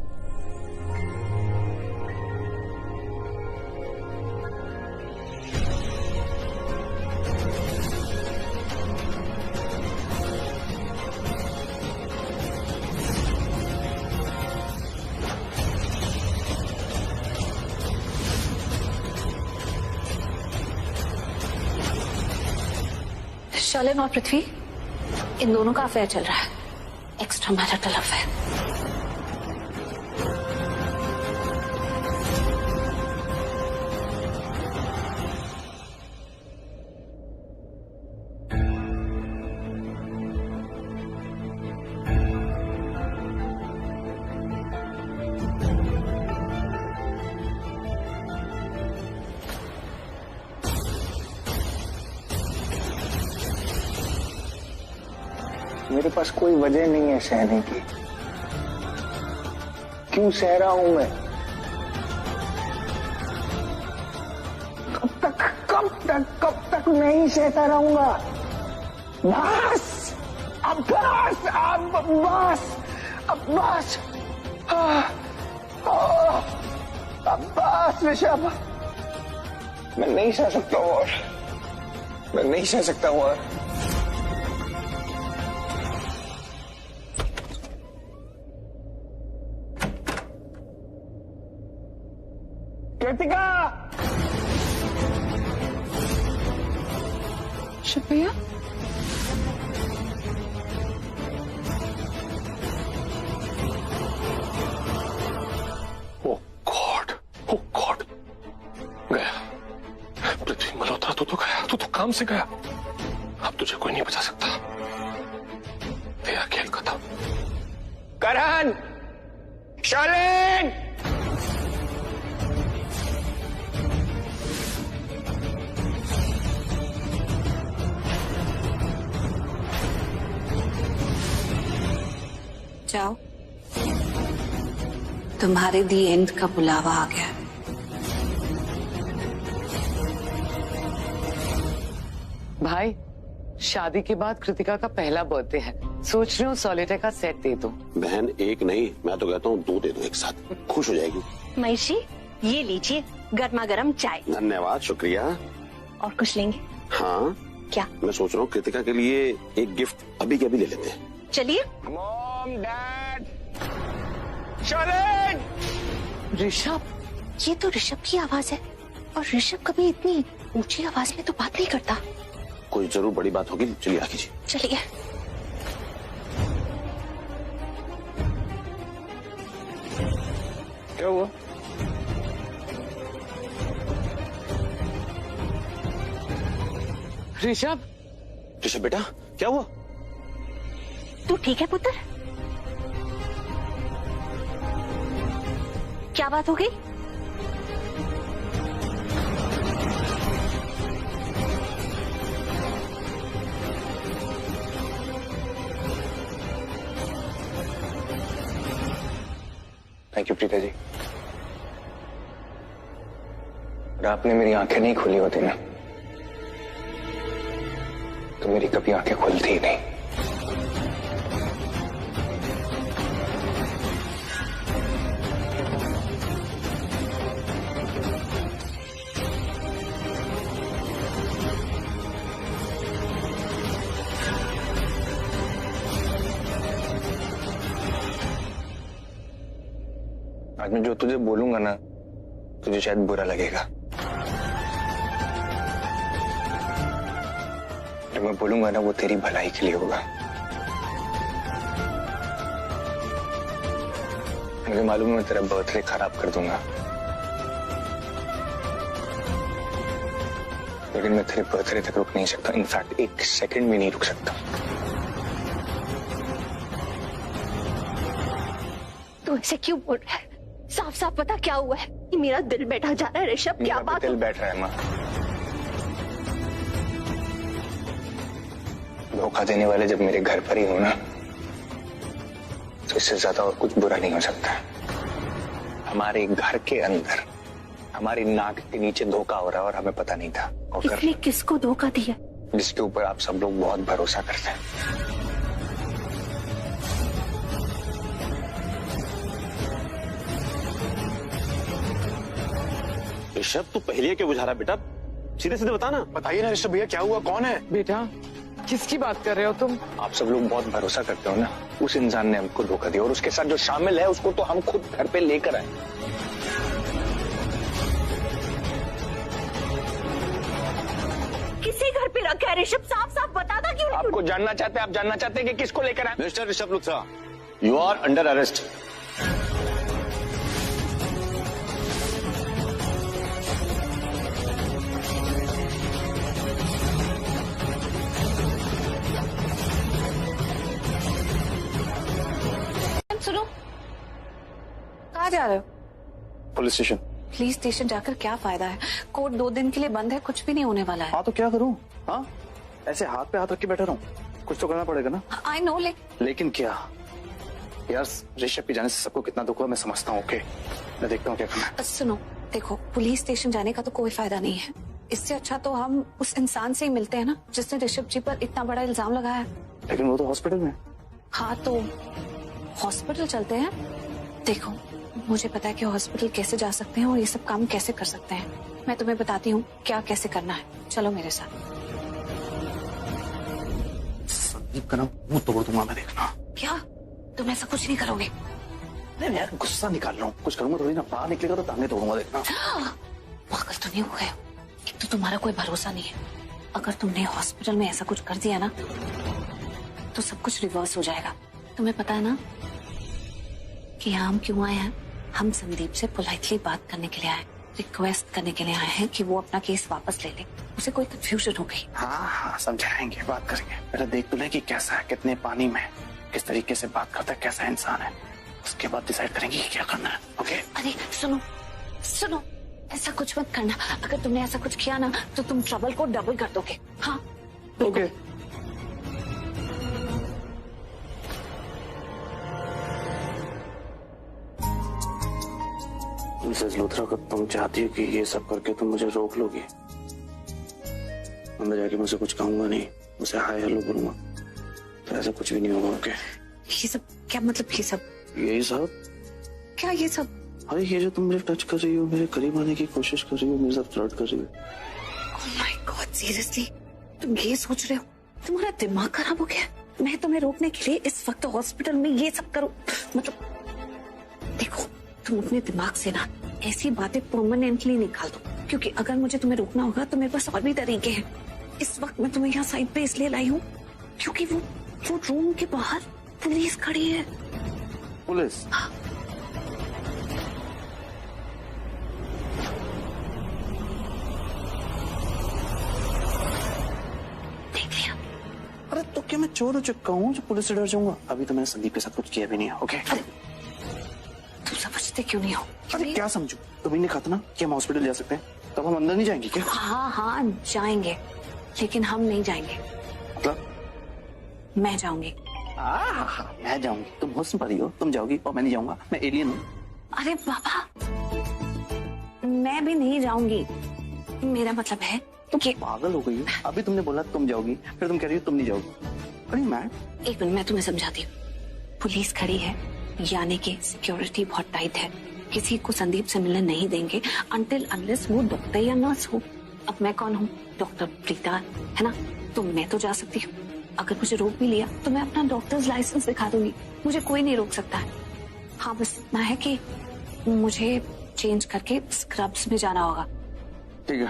शर्लिन और पृथ्वी, इन दोनों का अफेयर चल रहा है, एक्स्ट्रा मैरिटल अफेयर। मेरे पास कोई वजह नहीं है सहने की। क्यों सह रहा हूं मैं? कब तक मैं ही सहता रहूंगा? बस, अब बस ऋषभ, मैं नहीं सह सकता हूं और मैं नहीं सह सकता हूं और कृतिका! ऋषभ भैया, ओ गॉड गया। पृथ्वी मल्होत्रा, तू तो गया, तू तो काम से गया। अब तुझे कोई नहीं बचा सकता, तेरा खेल खत्म। करण, शालिन, जाओ, तुम्हारे दी एंड का बुलावा आ गया। भाई, शादी के बाद कृतिका का पहला बर्थडे है। सोच रही हूँ सॉलिटे का सेट दे दो। बहन एक नहीं, मैं तो कहता हूँ 2 दे दो एक साथ, खुश हो जाएगी। महिषी ये लीजिए गर्मा गर्म चाय। धन्यवाद, शुक्रिया। और कुछ लेंगे? हाँ क्या? मैं सोच रहा हूँ कृतिका के लिए एक गिफ्ट अभी के अभी ले लेते हैं। चलिए। मॉम, डैड, ऋषभ, ये तो ऋषभ की आवाज है और ऋषभ कभी इतनी ऊंची आवाज में तो बात नहीं करता। कोई जरूर बड़ी बात होगी, चलिए आ कीजिए। चलिए। क्या हुआ? ऋषभ, ऋषभ बेटा क्या हुआ? तू ठीक है पुत्र? क्या बात हो गई? Thank you Preeta ji. अगर आपने मेरी आंखें नहीं खोली होती ना तो मेरी कभी आंखें खुलती ही नहीं। आज मैं जो तुझे बोलूंगा ना तुझे शायद बुरा लगेगा, जो मैं बोलूंगा ना वो तेरी भलाई के लिए होगा। मुझे मालूम है मैं तेरा बर्थडे खराब कर दूंगा, लेकिन मैं तेरे बर्थडे तक रुक नहीं सकता। इनफैक्ट 1 सेकंड भी नहीं रुक सकता। तू ऐसे क्यों बोल रहा है? साफ साफ पता क्या हुआ है? मेरा दिल बैठा जा रहा है ऋषभ। क्या बात? दिल बैठ रहा है माँ। धोखा देने वाले जब मेरे घर पर ही हो ना तो इससे ज्यादा और कुछ बुरा नहीं हो सकता। हमारे घर के अंदर हमारी नाक के नीचे धोखा हो रहा है और हमें पता नहीं था। और इसने किसको धोखा दिया? जिसके ऊपर आप सब लोग बहुत भरोसा करते हैं। ऋषभ तू पहले क्यों बुझा रहा बेटा? सीधे सीधे बता ना। बताइए ना ऋषभ भैया, क्या हुआ? कौन है? बेटा किसकी बात कर रहे हो तुम? आप सब लोग बहुत भरोसा करते हो ना, उस इंसान ने हमको धोखा दिया और उसके साथ जो शामिल है उसको तो हम खुद घर पे लेकर आए। किसी घर पे रखा है ऋषभ? साफ साफ बता था क्यों? आपको जानना चाहते हैं? आप जानना चाहते हैं कि किसको लेकर आए? Mister Rishabh Luthra, you are under arrest. सुनो, कहाँ जा रहे हो? Police station. पुलिस स्टेशन जाकर क्या फायदा है? कोर्ट 2 दिन के लिए बंद है, कुछ भी नहीं होने वाला है। हाँ तो क्या करूँ? हाँ ऐसे हाथ पे हाथ रख के बैठा रहूं? कुछ तो करना पड़ेगा ना। आई नो, लेकिन क्या यार, ऋषभ के जाने से सबको कितना दुख हुआ मैं समझता हूँ। ओके मैं देखता हूँ क्या करना है। सुनो देखो, पुलिस स्टेशन जाने का तो कोई फायदा नहीं है। इससे अच्छा तो हम उस इंसान से ही मिलते हैं ना जिसने ऋषभ जी पर इतना बड़ा इल्जाम लगाया है। लेकिन वो तो हॉस्पिटल में। हाँ तो हॉस्पिटल चलते हैं। देखो मुझे पता है कि हॉस्पिटल कैसे जा सकते हैं और ये सब काम कैसे कर सकते हैं। मैं तुम्हें बताती हूँ क्या कैसे करना है। चलो मेरे साथ। संदीप का ना मुंह तोड़ दूंगा मैं, देखना। क्या तुम ऐसा कुछ नहीं करोगे? नहीं यार, गुस्सा निकाल रहा हूँ, कुछ करूंगा थोड़ी ना। बाहर निकलेगा तो टांगे तोड़ूंगा, देखना। पागल तो नहीं हो गए? एक तो तुम्हारा कोई भरोसा नहीं है। अगर तुमने हॉस्पिटल में ऐसा कुछ कर दिया ना तो सब कुछ रिवर्स हो जाएगा। तुम्हें पता है ना कि हम क्यों आए हैं? हम संदीप से पोलाइटली बात करने के लिए आए, रिक्वेस्ट करने के लिए आए हैं कि वो अपना केस वापस ले ले। उसे कोई कंफ्यूजन हो गई। हाँ समझाएंगे, बात करेंगे। पहले देख तो ले कि कैसा है, कितने पानी में, किस तरीके से बात करता है, कैसा इंसान है। उसके बाद डिसाइड करेंगे कि क्या करना है। ओके? अरे सुनो सुनो, ऐसा कुछ मत करना। अगर तुमने ऐसा कुछ किया ना तो तुम ट्रबल को डबल कर दोगे। हाँ ओके। मिसेस लूथरा को तुम चाहती हो कि ये सब करके तुम मुझे रोक लोगी? अंदर जाके मुझे कुछ कहूंगा नहीं, उसे हाय हेलो बोलूंगा, तो ऐसा कुछ भी नहीं होगा। ओके ये सब क्या मतलब? ये सब यही सब क्या? ये सब अरे ये जो तुम मुझे टच कर रही हो, मेरे करीब आने की कोशिश कर रही हो, मेरे साथ फ्लर्ट कर रही हो। ओह माय गॉड, सीरियसली तुम ये सोच रहे हो? तुम्हारा दिमाग खराब हो गया? मैं तुम्हें रोकने के लिए इस वक्त हॉस्पिटल में ये सब करूं? मतलब देखो, तुम अपने दिमाग से ना ऐसी बातें परमानेंटली निकाल दो, क्योंकि अगर मुझे तुम्हें रोकना होगा तो मेरे पास और भी तरीके हैं। इस वक्त मैं तुम्हें यहाँ साइड पे इसलिए लाई हूँ क्योंकि वो रूम के बाहर पुलिस खड़ी है। पुलिस? हाँ। देख लिया? अरे तो क्या मैं चोर हो चुका हूँ जो पुलिस से डर जाऊंगा? अभी तो मैंने संदीप के साथ कुछ किया भी नहीं है। ओके तुम समझते क्यों नहीं हो? अरे क्या समझू? तुम ही ने कहा था ना कि हम हॉस्पिटल जा सकते हैं, तब हम अंदर नहीं जाएंगे क्या? हाँ हाँ जाएंगे, लेकिन हम नहीं जाएंगे। मतलब? मैं जाऊंगी। हाँ मैं जाऊंगी। तुम हुस्न परी हो, तुम जाओगी और मैं नहीं जाऊंगा। मैं एलियन हूँ। अरे बाबा, मैं भी नहीं जाऊंगी। मेरा मतलब है कि पागल हो गई हो? अभी तुमने बोला तुम जाओगी, फिर तुम कह रही हो तुम नहीं जाओगी। अरे मैं एक मिनट, मैं तुम्हें समझाती हूँ। पुलिस खड़ी है, यानी कि सिक्योरिटी बहुत टाइट है। किसी को संदीप से मिलने नहीं देंगे अनटिल अनलेस वो डॉक्टर या नर्स हो। अब मैं कौन हूँ? डॉक्टर प्रीता, है ना? तो मैं तो जा सकती हूँ। अगर मुझे रोक भी लिया तो मैं अपना डॉक्टर्स लाइसेंस दिखा दूंगी, मुझे कोई नहीं रोक सकता है। हाँ बस इतना है कि मुझे चेंज करके स्क्रब्स में जाना होगा। ठीक है,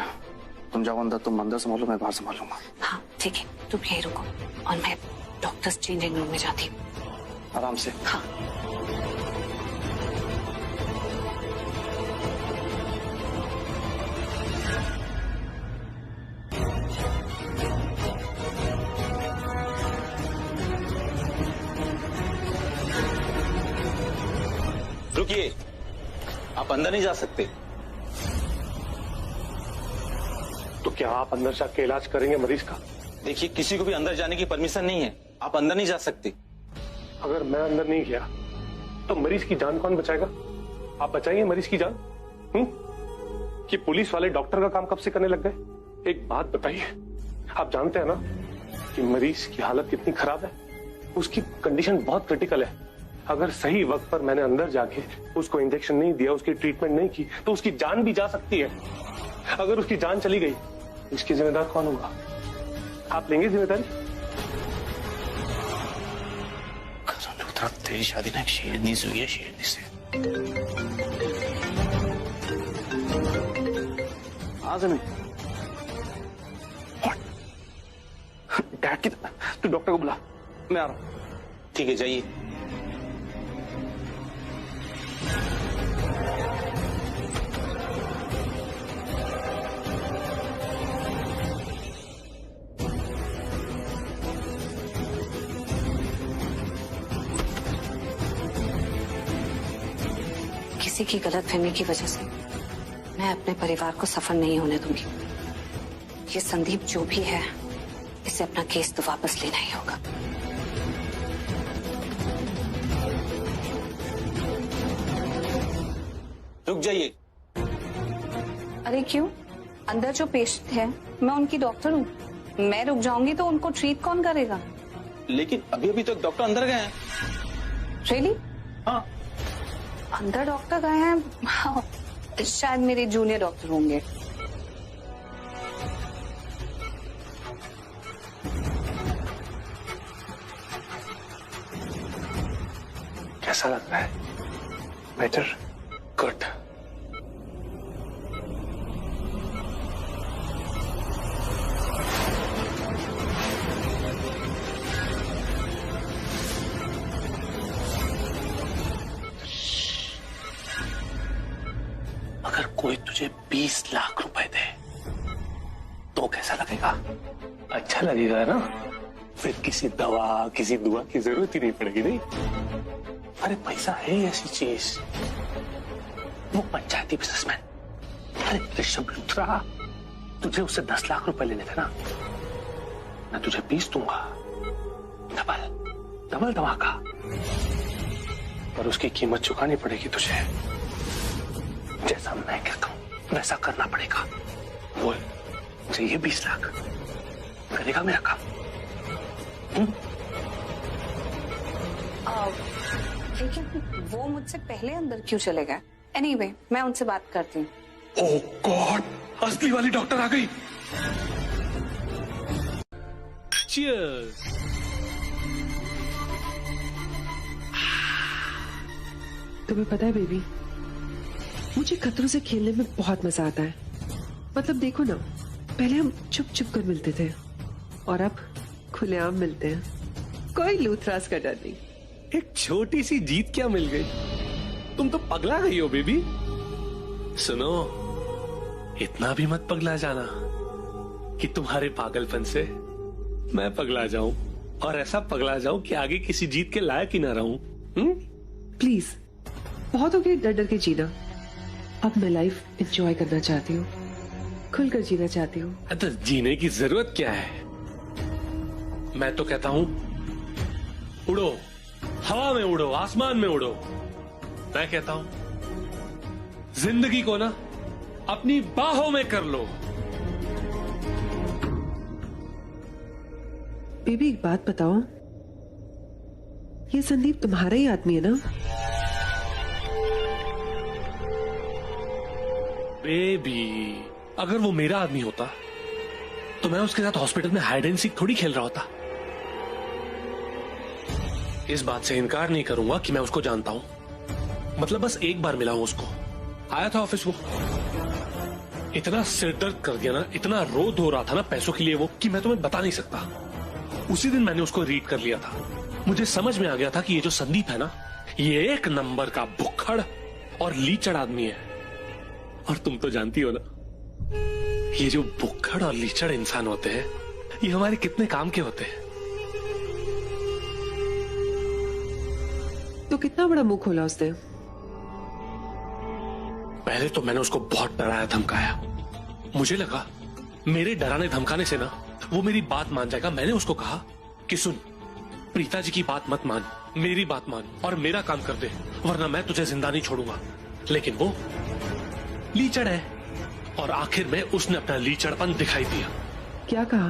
तुम जाओ अंदर, तुम अंदर संभालो, मैं बाहर संभालूंगा। हाँ ठीक है, तुम यहीं रुको और मैं डॉक्टर्स चेंजिंग रूम में जाती हूँ। आराम से। हाँ। रुकिए, आप अंदर नहीं जा सकते। तो क्या आप अंदर जाके इलाज करेंगे मरीज का? देखिए, किसी को भी अंदर जाने की परमिशन नहीं है, आप अंदर नहीं जा सकते। अगर मैं अंदर नहीं गया तो मरीज की जान कौन बचाएगा? आप बचाएंगे मरीज की जान? कि पुलिस वाले डॉक्टर का काम कब से करने लग गए? एक बात बताइए, आप जानते हैं ना कि मरीज की हालत कितनी खराब है? उसकी कंडीशन बहुत क्रिटिकल है। अगर सही वक्त पर मैंने अंदर जाके उसको इंजेक्शन नहीं दिया, उसकी ट्रीटमेंट नहीं की, तो उसकी जान भी जा सकती है। अगर उसकी जान चली गई, इसकी जिम्मेदार कौन होगा? आप लेंगे जिम्मेदारी? तेरी शादी ना एक शेरनी से हुई है, शेरनी से। डैड की तू डॉक्टर को बुला, मैं आ रहा हूं। ठीक है, जाइए। किसी की गलतफहमी की वजह से मैं अपने परिवार को सफल नहीं होने दूंगी। ये संदीप जो भी है, इसे अपना केस तो वापस लेना ही होगा। रुक जाइए। अरे क्यों? अंदर जो पेशेंट है, मैं उनकी डॉक्टर हूँ। मैं रुक जाऊंगी तो उनको ट्रीट कौन करेगा? लेकिन अभी अभी तो एक डॉक्टर अंदर गए हैं। रियली? हाँ। अंदर डॉक्टर गए हैं? हाँ, शायद मेरे जूनियर डॉक्टर होंगे। कैसा लग रहा है? बेटर? गुड। अगर कोई तुझे 20 लाख रुपए दे तो कैसा लगेगा? अच्छा लगेगा ना? फिर किसी दवा, किसी दुआ की जरूरत ही नहीं पड़ेगी। नहीं, अरे पैसा है ऐसी चीज। वो पंचायती बिजनेसमैन, अरे ऋषभ लूथरा, तुझे उससे 10 लाख रुपए लेने थे ना? मैं तुझे 20 दूंगा, डबल डबल धमाका। पर उसकी कीमत चुकानी पड़ेगी तुझे। जैसा मैं कहता हूं वैसा करना पड़ेगा। बोल, मुझे ये 20 लाख करेगा मेरा काम? लेकिन वो मुझसे पहले अंदर क्यों चले गए? एनीवे, मैं उनसे बात करती हूँ। ओह गॉड, असली वाली डॉक्टर आ गई। Cheers. तुम्हें पता है बेबी, मुझे खतरों से खेलने में बहुत मजा आता है। मतलब देखो ना, पहले हम चुप चुप कर मिलते थे और अब खुलेआम मिलते हैं। कोई लूथरास का डर नहीं। एक छोटी सी जीत क्या मिल गई? तुम तो पगला गई हो बेबी। सुनो, इतना भी मत पगला जाना कि तुम्हारे पागलपन से मैं पगला जाऊं और ऐसा पगला जाऊं कि आगे किसी जीत के लायक ही ना रहूं। प्लीज, बहुत हो गई डर डर के जीना। अब मैं लाइफ एंजॉय करना चाहती हूँ, खुलकर जीना चाहती हूँ। तो जीने की जरूरत क्या है? मैं तो कहता हूं उड़ो, हवा में उड़ो, आसमान में उड़ो। मैं कहता हूं जिंदगी को ना अपनी बाहों में कर लो। बेबी एक बात बताओ, ये संदीप तुम्हारा ही आदमी है ना? बेबी, अगर वो मेरा आदमी होता तो मैं उसके साथ हॉस्पिटल में हाइड एंड सीक थोड़ी खेल रहा होता। इस बात से इनकार नहीं करूंगा कि मैं उसको जानता हूं। मतलब बस एक बार मिला हूं उसको। आया था ऑफिस वो, इतना सिर दर्द कर दिया ना, इतना रो धो रहा था ना पैसों के लिए वो, कि मैं तुम्हें बता नहीं सकता। उसी दिन मैंने उसको रीड कर लिया था। मुझे समझ में आ गया था कि ये जो संदीप है ना, ये एक नंबर का भुक्खड़ और लीचड़ आदमी है। और तुम तो जानती हो ना, ये जो भुक्खड़ और लीचड़ इंसान होते हैं, ये हमारे कितने काम के होते हैं। तो कितना बड़ा मुंह खोला उसने? पहले तो मैंने उसको बहुत डराया धमकाया। मुझे लगा मेरे डराने धमकाने से ना वो मेरी बात मान जाएगा। मैंने उसको कहा कि सुन, प्रीता जी की बात मत मान, मेरी बात मान और मेरा काम कर दे, वरना मैं तुझे जिंदा नहीं छोड़ूंगा। लेकिन वो लीचड़ है और आखिर में उसने अपना लीचड़पन दिखाई दिया। क्या कहा?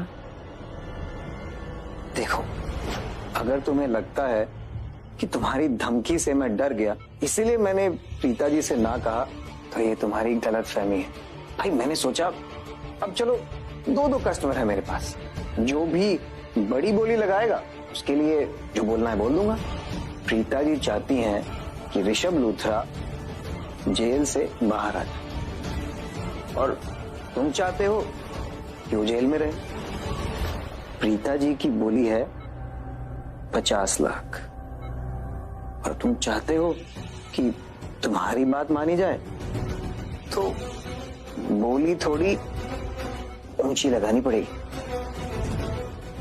देखो, अगर तुम्हें लगता है कि तुम्हारी धमकी से मैं डर गया इसीलिए मैंने प्रीता जी से ना कहा, तो ये तुम्हारी गलतफहमी है। भाई मैंने सोचा अब चलो दो कस्टमर है मेरे पास, जो भी बड़ी बोली लगाएगा उसके लिए जो बोलना है बोल दूंगा। प्रीता जी चाहती हैं कि ऋषभ लूथरा जेल से बाहर आ जाए और तुम चाहते हो कि वो जेल में रहे। प्रीता जी की बोली है 50 लाख और तुम चाहते हो कि तुम्हारी बात मानी जाए, तो बोली थोड़ी ऊंची लगानी पड़ेगी।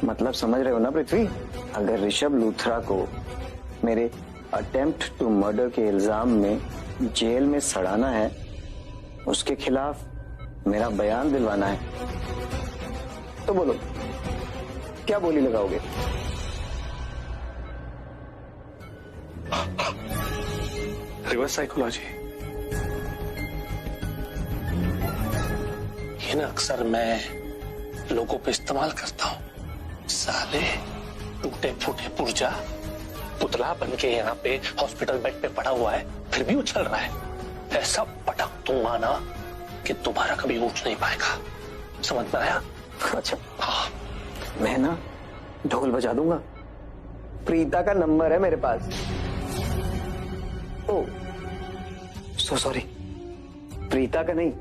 मतलब समझ रहे हो ना पृथ्वी? अगर ऋषभ लूथरा को मेरे अटेम्प्ट टू मर्डर के इल्जाम में जेल में सड़ाना है, उसके खिलाफ मेरा बयान दिलवाना है, तो बोलो क्या बोली लगाओगे? Reverse psychology. ये ना अक्सर मैं लोगों पे इस्तेमाल करता हूं। साले टूटे फूटे पुर्जा पुतला बन के यहाँ पे हॉस्पिटल बेड पे पड़ा हुआ है, फिर भी उछल रहा है। ऐसा पटक दूंगा ना कि दोबारा कभी उठ नहीं पाएगा। समझ में आया? अच्छा हाँ, मैं ना ढोल बजा दूंगा। प्रीता का नंबर है मेरे पास। ओ सॉरी, प्रीता का नहीं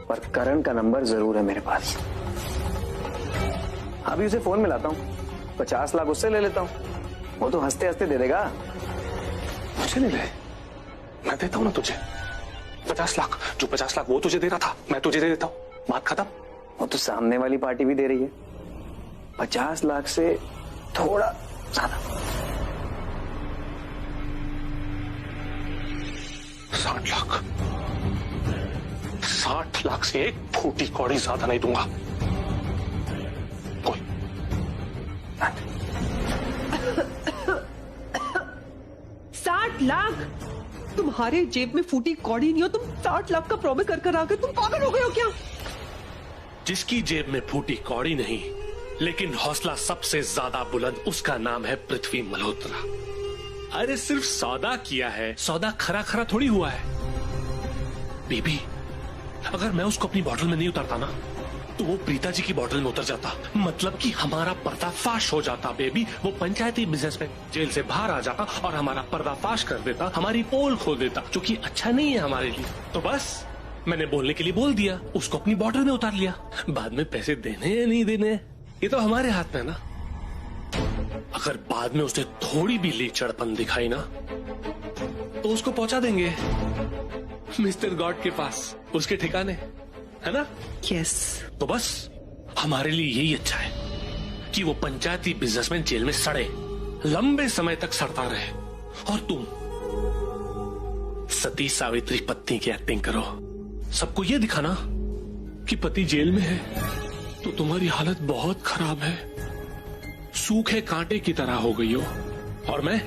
पर करण का नंबर जरूर है मेरे पास। अभी उसे फोन मिलाता हूँ, 50 लाख उससे ले लेता हूँ, वो तो हंसते हंसते दे देगा। मुझे नहीं ले, मैं देता हूँ ना तुझे 50 लाख। जो 50 लाख वो तुझे दे रहा था, मैं तुझे दे देता हूँ। बात खत्म। वो तो सामने वाली पार्टी भी दे रही है। 50 लाख से थोड़ा ज्यादा। 60 लाख। 60 लाख से एक फूटी कौड़ी ज्यादा नहीं दूंगा। कोई 60 लाख? तुम्हारे जेब में फूटी कौड़ी नहीं हो, तुम 60 लाख का प्रॉमिस कर कर आके तुम पागल हो गए हो क्या? जिसकी जेब में फूटी कौड़ी नहीं, लेकिन हौसला सबसे ज्यादा बुलंद, उसका नाम है पृथ्वी मल्होत्रा। अरे सिर्फ सौदा किया है, सौदा खरा खरा थोड़ी हुआ है बेबी। अगर मैं उसको अपनी बॉटल में नहीं उतारता ना तो वो प्रीता जी की बॉटल में उतर जाता, मतलब कि हमारा पर्दाफाश हो जाता बेबी। वो पंचायती बिजनेस में जेल से बाहर आ जाता और हमारा पर्दाफाश कर देता, हमारी पोल खोल देता, जो कि अच्छा नहीं है हमारे लिए। तो बस मैंने बोलने के लिए बोल दिया, उसको अपनी बॉटल में उतार लिया। बाद में पैसे देने या नहीं देने ये तो हमारे हाथ में है ना। अगर बाद में उसने थोड़ी भी लीचड़पन दिखाई ना तो उसको पहुंचा देंगे मिस्टर गॉड के पास, उसके ठिकाने, है ना? यस। तो बस हमारे लिए यही अच्छा है कि वो पंचायती बिजनेसमैन जेल में सड़े, लंबे समय तक सड़ता रहे, और तुम सती सावित्री पत्नी की एक्टिंग करो। सबको ये दिखाना कि पति जेल में है तो तुम्हारी हालत बहुत खराब है, सूखे कांटे की तरह हो गई हो, और मैं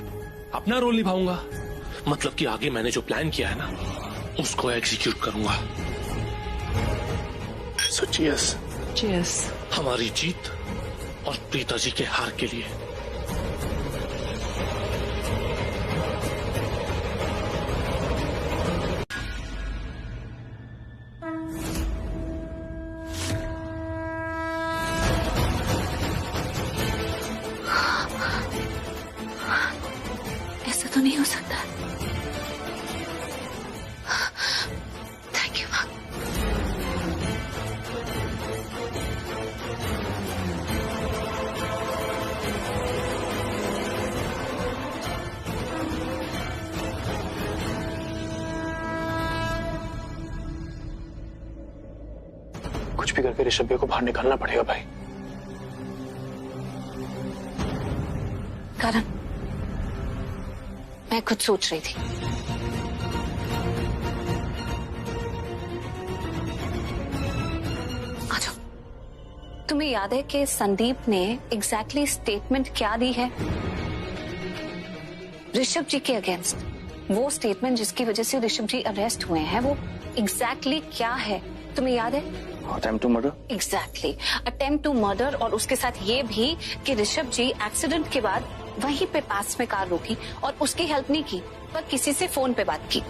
अपना रोल निभाऊंगा। मतलब कि आगे मैंने जो प्लान किया है ना उसको एग्जीक्यूट करूंगा। सो चीयर्स। चीयर्स। हमारी जीत और प्रीता जी के हार के लिए। ऐसा तो नहीं हो सकता। थैंक यू माँ। कुछ भी करके ऋषभ को बाहर निकालना पड़ेगा भाई। कारण मैं खुद सोच रही थी। आ जाओ। तुम्हें याद है कि संदीप ने एग्जैक्टली स्टेटमेंट क्या दी है ऋषभ जी के अगेंस्ट? वो स्टेटमेंट जिसकी वजह से ऋषभ जी अरेस्ट हुए हैं, वो एग्जैक्टली क्या है तुम्हें याद है? Attempt to murder. Exactly, attempt to murder. और उसके साथ ये भी कि ऋषभ जी एक्सीडेंट के बाद वहीं पे पास में कार रोकी और उसकी हेल्प नहीं की, पर किसी से फोन पे बात की।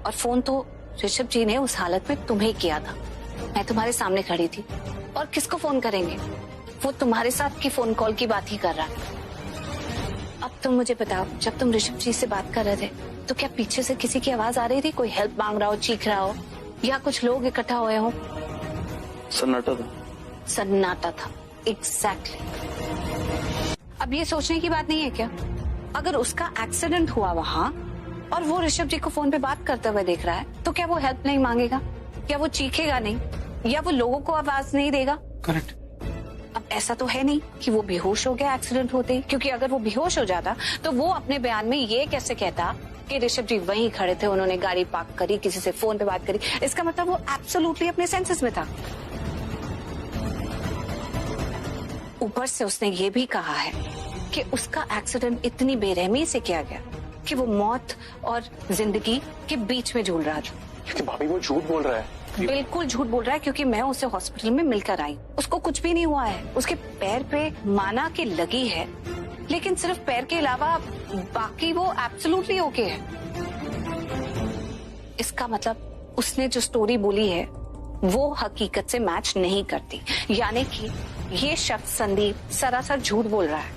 और फोन तो ऋषभ जी ने उस हालत में तुम्हें किया था। मैं तुम्हारे सामने खड़ी थी, और किसको फोन करेंगे? वो तुम्हारे साथ की फोन कॉल की बात ही कर रहा है। अब तुम मुझे बताओ, जब तुम ऋषभ जी से बात कर रहे थे तो क्या पीछे से किसी की आवाज आ रही थी? कोई हेल्प मांग रहा हो, चीख रहा हो, या कुछ लोग इकट्ठा हुए हो? सन्नाटा था। सन्नाटा था, एग्जैक्टली। अब ये सोचने की बात नहीं है क्या, अगर उसका एक्सीडेंट हुआ वहाँ और वो ऋषभ जी को फोन पे बात करते हुए देख रहा है, तो क्या वो हेल्प नहीं मांगेगा? क्या वो चीखेगा नहीं? या वो लोगों को आवाज नहीं देगा? करेक्ट। अब ऐसा तो है नहीं कि वो बेहोश हो गया एक्सीडेंट होते ही, क्योंकि अगर वो बेहोश हो जाता तो वो अपने बयान में ये कैसे कहता कि ऋषभ जी वहीं खड़े थे, उन्होंने गाड़ी पार्क करी, किसी से फोन पे बात करी? इसका मतलब वो एब्सोल्युटली अपने सेंसेस में था। ऊपर से उसने ये भी कहा है कि उसका एक्सीडेंट इतनी बेरहमी से किया गया कि वो मौत और जिंदगी के बीच में झूल रहा था। लेकिन भाभी वो झूठ बोल रहा है। बिल्कुल झूठ बोल रहा है, क्योंकि मैं उसे हॉस्पिटल में मिलकर आई। उसको कुछ भी नहीं हुआ है। उसके पैर पे माना की लगी है, लेकिन सिर्फ पैर के अलावा बाकी वो एब्सोल्युटली ओके है। इसका मतलब उसने जो स्टोरी बोली है वो हकीकत से मैच नहीं करती, यानी कि ये शख्स संदीप सरासर झूठ बोल रहा है।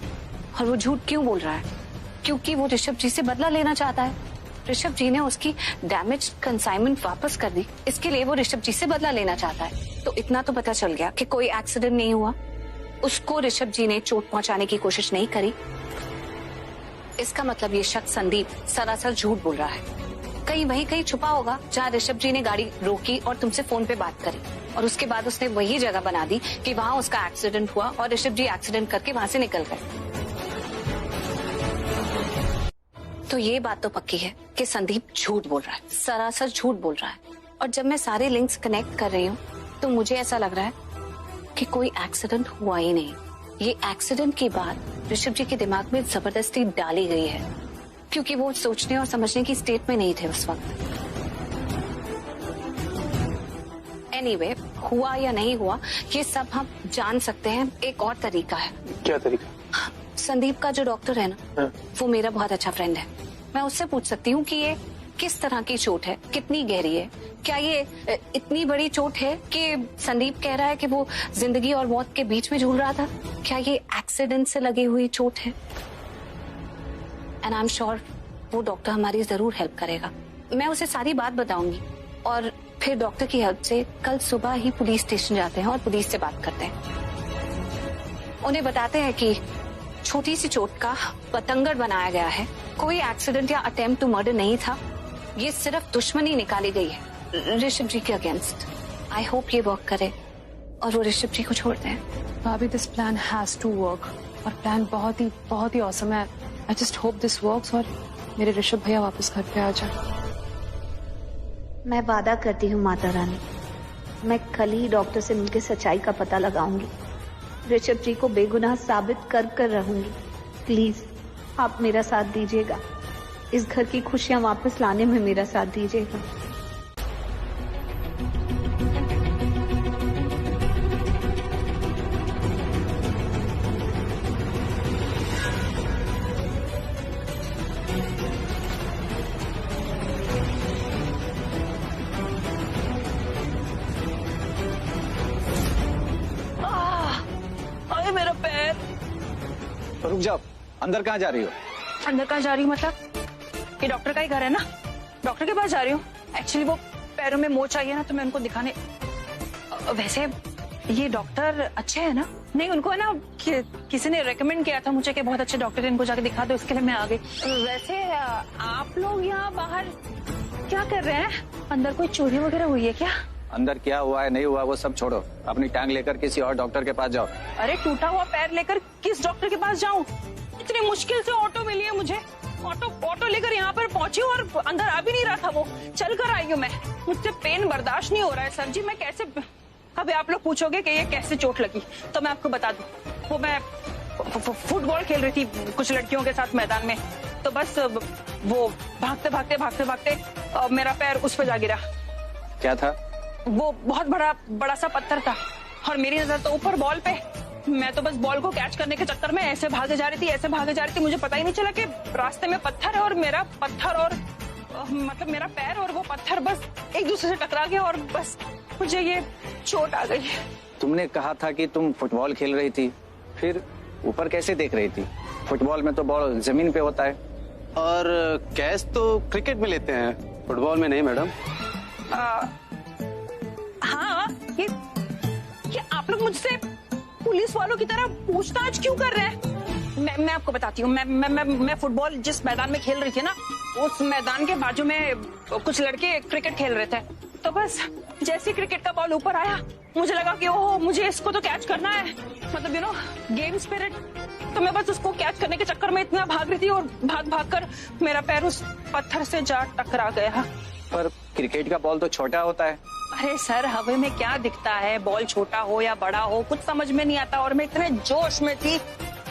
और वो झूठ क्यों बोल रहा है? क्योंकि वो ऋषभ जी से बदला लेना चाहता है। ऋषभ जी ने उसकी डैमेज कंसाइनमेंट वापस कर दी, इसके लिए वो ऋषभ जी से बदला लेना चाहता है। तो इतना तो पता चल गया कि कोई एक्सीडेंट नहीं हुआ, उसको ऋषभ जी ने चोट पहुंचाने की कोशिश नहीं करी। इसका मतलब ये शख्स संदीप सरासर झूठ बोल रहा है। कहीं वही कहीं छुपा होगा जहाँ ऋषभ जी ने गाड़ी रोकी और तुमसे फोन पे बात करी, और उसके बाद उसने वही जगह बना दी कि वहाँ उसका एक्सीडेंट हुआ और ऋषभ जी एक्सीडेंट करके वहाँ से निकल गए। तो ये बात तो पक्की है कि संदीप झूठ बोल रहा है, सरासर झूठ बोल रहा है। और जब मैं सारे लिंक्स कनेक्ट कर रही हूँ तो मुझे ऐसा लग रहा है कि कोई एक्सीडेंट हुआ ही नहीं। ये एक्सीडेंट की बात ऋषभ जी के दिमाग में जबरदस्ती डाली गई है, क्योंकि वो सोचने और समझने की स्टेट में नहीं थे उस वक्त। एनीवे, हुआ या नहीं हुआ ये सब हम जान सकते हैं। एक और तरीका है। क्या तरीका? संदीप का जो डॉक्टर है ना, वो मेरा बहुत अच्छा फ्रेंड है। मैं उससे पूछ सकती हूँ कि ये किस तरह की चोट है, कितनी गहरी है, क्या ये इतनी बड़ी चोट है कि संदीप कह रहा है कि वो जिंदगी और मौत के बीच में झूल रहा था, क्या ये एक्सीडेंट से लगी हुई चोट है? एंड आई एम श्योर वो डॉक्टर हमारी जरूर हेल्प करेगा। मैं उसे सारी बात बताऊंगी और फिर डॉक्टर की हेल्प से कल सुबह ही पुलिस स्टेशन जाते हैं और पुलिस से बात करते हैं। उन्हें बताते हैं कि छोटी सी चोट का पतंगड़ बनाया गया है, कोई एक्सीडेंट या अटेम्प्ट टू मर्डर नहीं था, ये सिर्फ दुश्मनी निकाली गई है ऋषभ जी के अगेंस्ट। आई होप ये वर्क करे और वो ऋषभ जी को छोड़ दें। भाभी this plan has to work और प्लान बहुत ही ऑसम है। I just hope this works और मेरे ऋषभ भैया वापस घर पे आ जाए। मैं वादा करती हूँ माता रानी, मैं कल ही डॉक्टर से मिलकर सच्चाई का पता लगाऊंगी, ऋषभ जी को बेगुनाह साबित कर रहूंगी। प्लीज आप मेरा साथ दीजिएगा, इस घर की खुशियां वापस लाने में मेरा साथ दीजिएगा। मेरा पैर। तो रुक जाओ, अंदर कहाँ जा रही हो? अंदर कहाँ जा रही हूँ मतलब? ये डॉक्टर का ही घर है ना, डॉक्टर के पास जा रही हूँ। एक्चुअली वो पैरों में मोच आई है ना, तो मैं उनको दिखाने। वैसे ये डॉक्टर अच्छे है ना? नहीं, उनको है ना किसी ने रेकमेंड किया था मुझे कि बहुत अच्छे डॉक्टर है, इनको जाके दिखा दो, इसके लिए मैं आ गई। वैसे आप लोग यहाँ बाहर क्या कर रहे हैं? अंदर कोई चोरी वगैरह हुई है क्या? अंदर क्या हुआ है नहीं हुआ वो सब छोड़ो, अपनी टांग लेकर किसी और डॉक्टर के पास जाओ। अरे टूटा हुआ पैर लेकर किस डॉक्टर के पास जाऊं? इतनी मुश्किल से ऑटो मिली है मुझे, ऑटो लेकर यहाँ पर पहुंची और अंदर आ भी नहीं रहा था वो, चल कर आई हूँ मैं। मुझसे पेन बर्दाश्त नहीं हो रहा है सर जी, मैं कैसे। अभी आप लोग पूछोगे कि ये कैसे चोट लगी, तो मैं आपको बता दूं, वो मैं फुटबॉल खेल रही थी कुछ लड़कियों के साथ मैदान में, तो बस वो भागते भागते मेरा पैर उस पर जा गिरा। क्या था वो? बहुत बड़ा सा पत्थर था और मेरी नजर तो ऊपर बॉल पे। मैं तो बस बॉल को कैच करने के चक्कर में ऐसे भागे जा रही थी, मुझे पता ही नहीं चला कि रास्ते में पत्थर है और मेरा पत्थर और मतलब मेरा पैर और वो पत्थर बस एक दूसरे से टकरा गया और बस मुझे ये चोट आ गई। तुमने कहा था कि तुम फुटबॉल खेल रही थी, फिर ऊपर कैसे देख रही थी? फुटबॉल में तो बॉल जमीन पे होता है। और कैच तो क्रिकेट में लेते हैं, फुटबॉल में नहीं मैडम। हाँ, ये आप लोग मुझसे पुलिस वालों की तरह पूछताछ क्यों कर रहे हैं? मैं आपको बताती हूँ, मैं फुटबॉल जिस मैदान में खेल रही थी ना, उस मैदान के बाजू में कुछ लड़के क्रिकेट खेल रहे थे, तो बस जैसे क्रिकेट का बॉल ऊपर आया मुझे लगा कि ओह मुझे इसको तो कैच करना है, मतलब यू नो गेम स्पिरिट। तो मैं बस उसको कैच करने के चक्कर में इतना भाग रही थी और भाग कर मेरा पैर उस पत्थर से जा टकरा गया। पर क्रिकेट का बॉल तो छोटा होता है। अरे सर, हवा में क्या दिखता है, बॉल छोटा हो या बड़ा हो कुछ समझ में नहीं आता, और मैं इतने जोश में थी,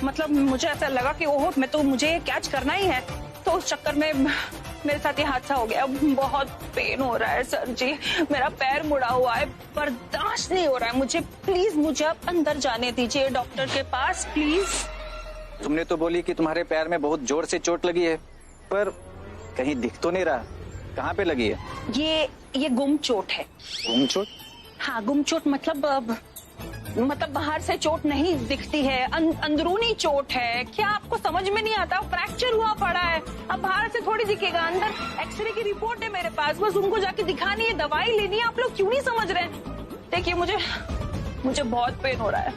मतलब मुझे ऐसा लगा कि ओह मैं तो मुझे कैच करना ही है, तो उस चक्कर में मेरे साथ ये हादसा हो गया। बहुत पेन हो रहा है सर जी, मेरा पैर मुड़ा हुआ है, बर्दाश्त नहीं हो रहा है मुझे, प्लीज मुझे अब अंदर जाने दीजिए डॉक्टर के पास प्लीज। तुमने तो बोली कि तुम्हारे पैर में बहुत जोर से चोट लगी है, पर कहीं दिख तो नहीं रहा, कहाँ पे लगी है? ये गुम चोट है। गुम चोट? हाँ, गुम चोट मतलब बाहर से चोट नहीं दिखती है, अंदरूनी चोट है। क्या आपको समझ में नहीं आता? फ्रैक्चर हुआ पड़ा है, अब बाहर से थोड़ी दिखेगा, अंदर एक्सरे की रिपोर्ट है मेरे पास, बस उनको जाके दिखानी है, दवाई लेनी है। आप लोग क्यों नहीं समझ रहे? देखिए मुझे बहुत पेन हो रहा है,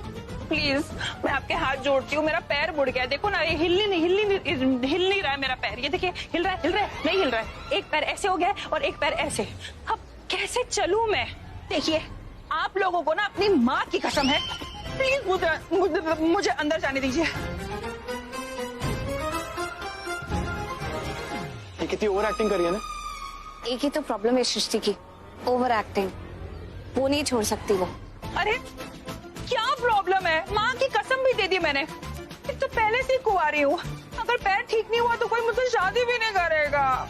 प्लीज मैं आपके हाथ जोड़ती हूँ, मेरा पैर मुड़ गया, देखो ना, ये हिल नहीं रहा है मेरा पैर, ये देखिए हिल रहा है, नहीं हिल रहा है, एक पैर ऐसे हो गया और एक पैर ऐसे, अब कैसे चलूं मैं? देखिए आप लोगों को ना अपनी माँ की कसम है, प्लीज मुझे अंदर जाने दीजिए। ये कितनी ओवर एक्टिंग करी है ना? एक ही तो प्रॉब्लम है सृष्टि की, ओवर एक्टिंग, वो नहीं छोड़ सकती वो। अरे क्या प्रॉब्लम है? माँ की कसम भी दे दी मैंने, एक तो पहले से ही कुंवारी हूँ, अगर पैर ठीक नहीं हुआ तो कोई मुझसे शादी भी नहीं करेगा।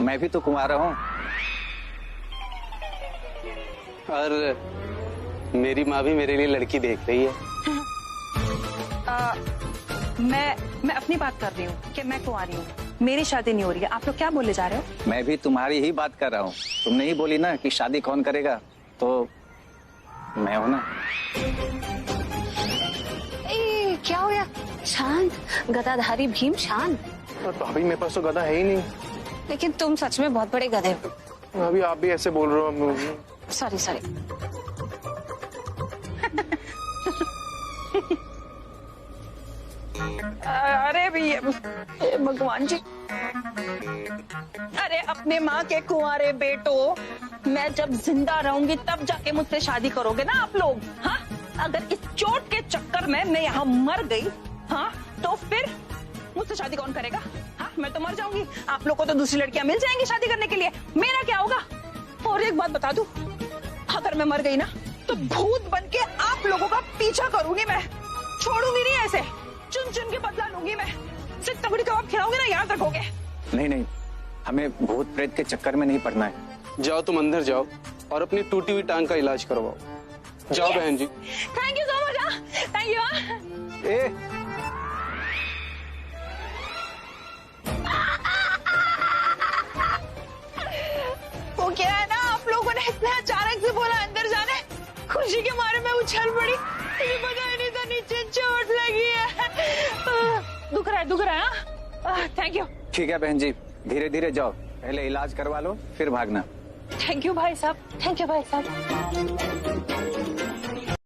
मैं भी तो कुंवारा हूँ। और मेरी माँ भी मेरे लिए लड़की देख रही है। मैं अपनी बात कर रही हूँ कि मैं कुंवारी हूँ, मेरी शादी नहीं हो रही है। आप लोग क्या बोले जा रहे हो? मैं भी तुम्हारी ही बात कर रहा हूँ। तुमने ही बोली ना कि शादी कौन करेगा, तो मैं हूं ना। ए, क्या हो गया? शांत, गदाधारी भीम शांत। भाभी मेरे पास तो गधा है ही नहीं। लेकिन तुम सच में बहुत बड़े गधे हो। अभी आप भी ऐसे बोल रहे हो। Sorry sorry. अरे भगवान जी, अरे अपने माँ के कुंवारे बेटो, मैं जब जिंदा रहूंगी तब जाके मुझसे शादी करोगे ना आप लोग? हाँ, अगर इस चोट के चक्कर में मैं यहाँ मर गई, हाँ, तो फिर मुझसे शादी कौन करेगा? हाँ, मैं तो मर जाऊंगी। आप लोग को तो दूसरी लड़कियां मिल जाएंगी शादी करने के लिए, मेरा क्या होगा? और एक बात बता दूं, अगर मैं मर गई ना तो भूत बन के आप लोगों का पीछा करूंगी मैं, छोड़ूंगी नहीं ऐसे, चुन चुन के बदला लूंगी मैं। सिर्फ तगड़ी कबाब खिलाओगे ना, याद रखोगे। नहीं नहीं, हमें भूत प्रेत के चक्कर में नहीं पड़ना है। जाओ तुम अंदर जाओ और अपनी टूटी हुई टांग का इलाज करवाओ। जाओ बहन जी। Thank you so much. Thank you. ए वो क्या है ना, आप लोगों ने इतना अचानक से बोला अंदर जाने, खुशी के मारे में उछल पड़ी, मुझे पता ही नहीं था नीचे चोट लगी है। दुख रहा है। Thank you. ठीक है बहन जी, धीरे धीरे जाओ, पहले इलाज करवा लो फिर भागना। थैंक यू भाई साहब, थैंक यू भाई साहब।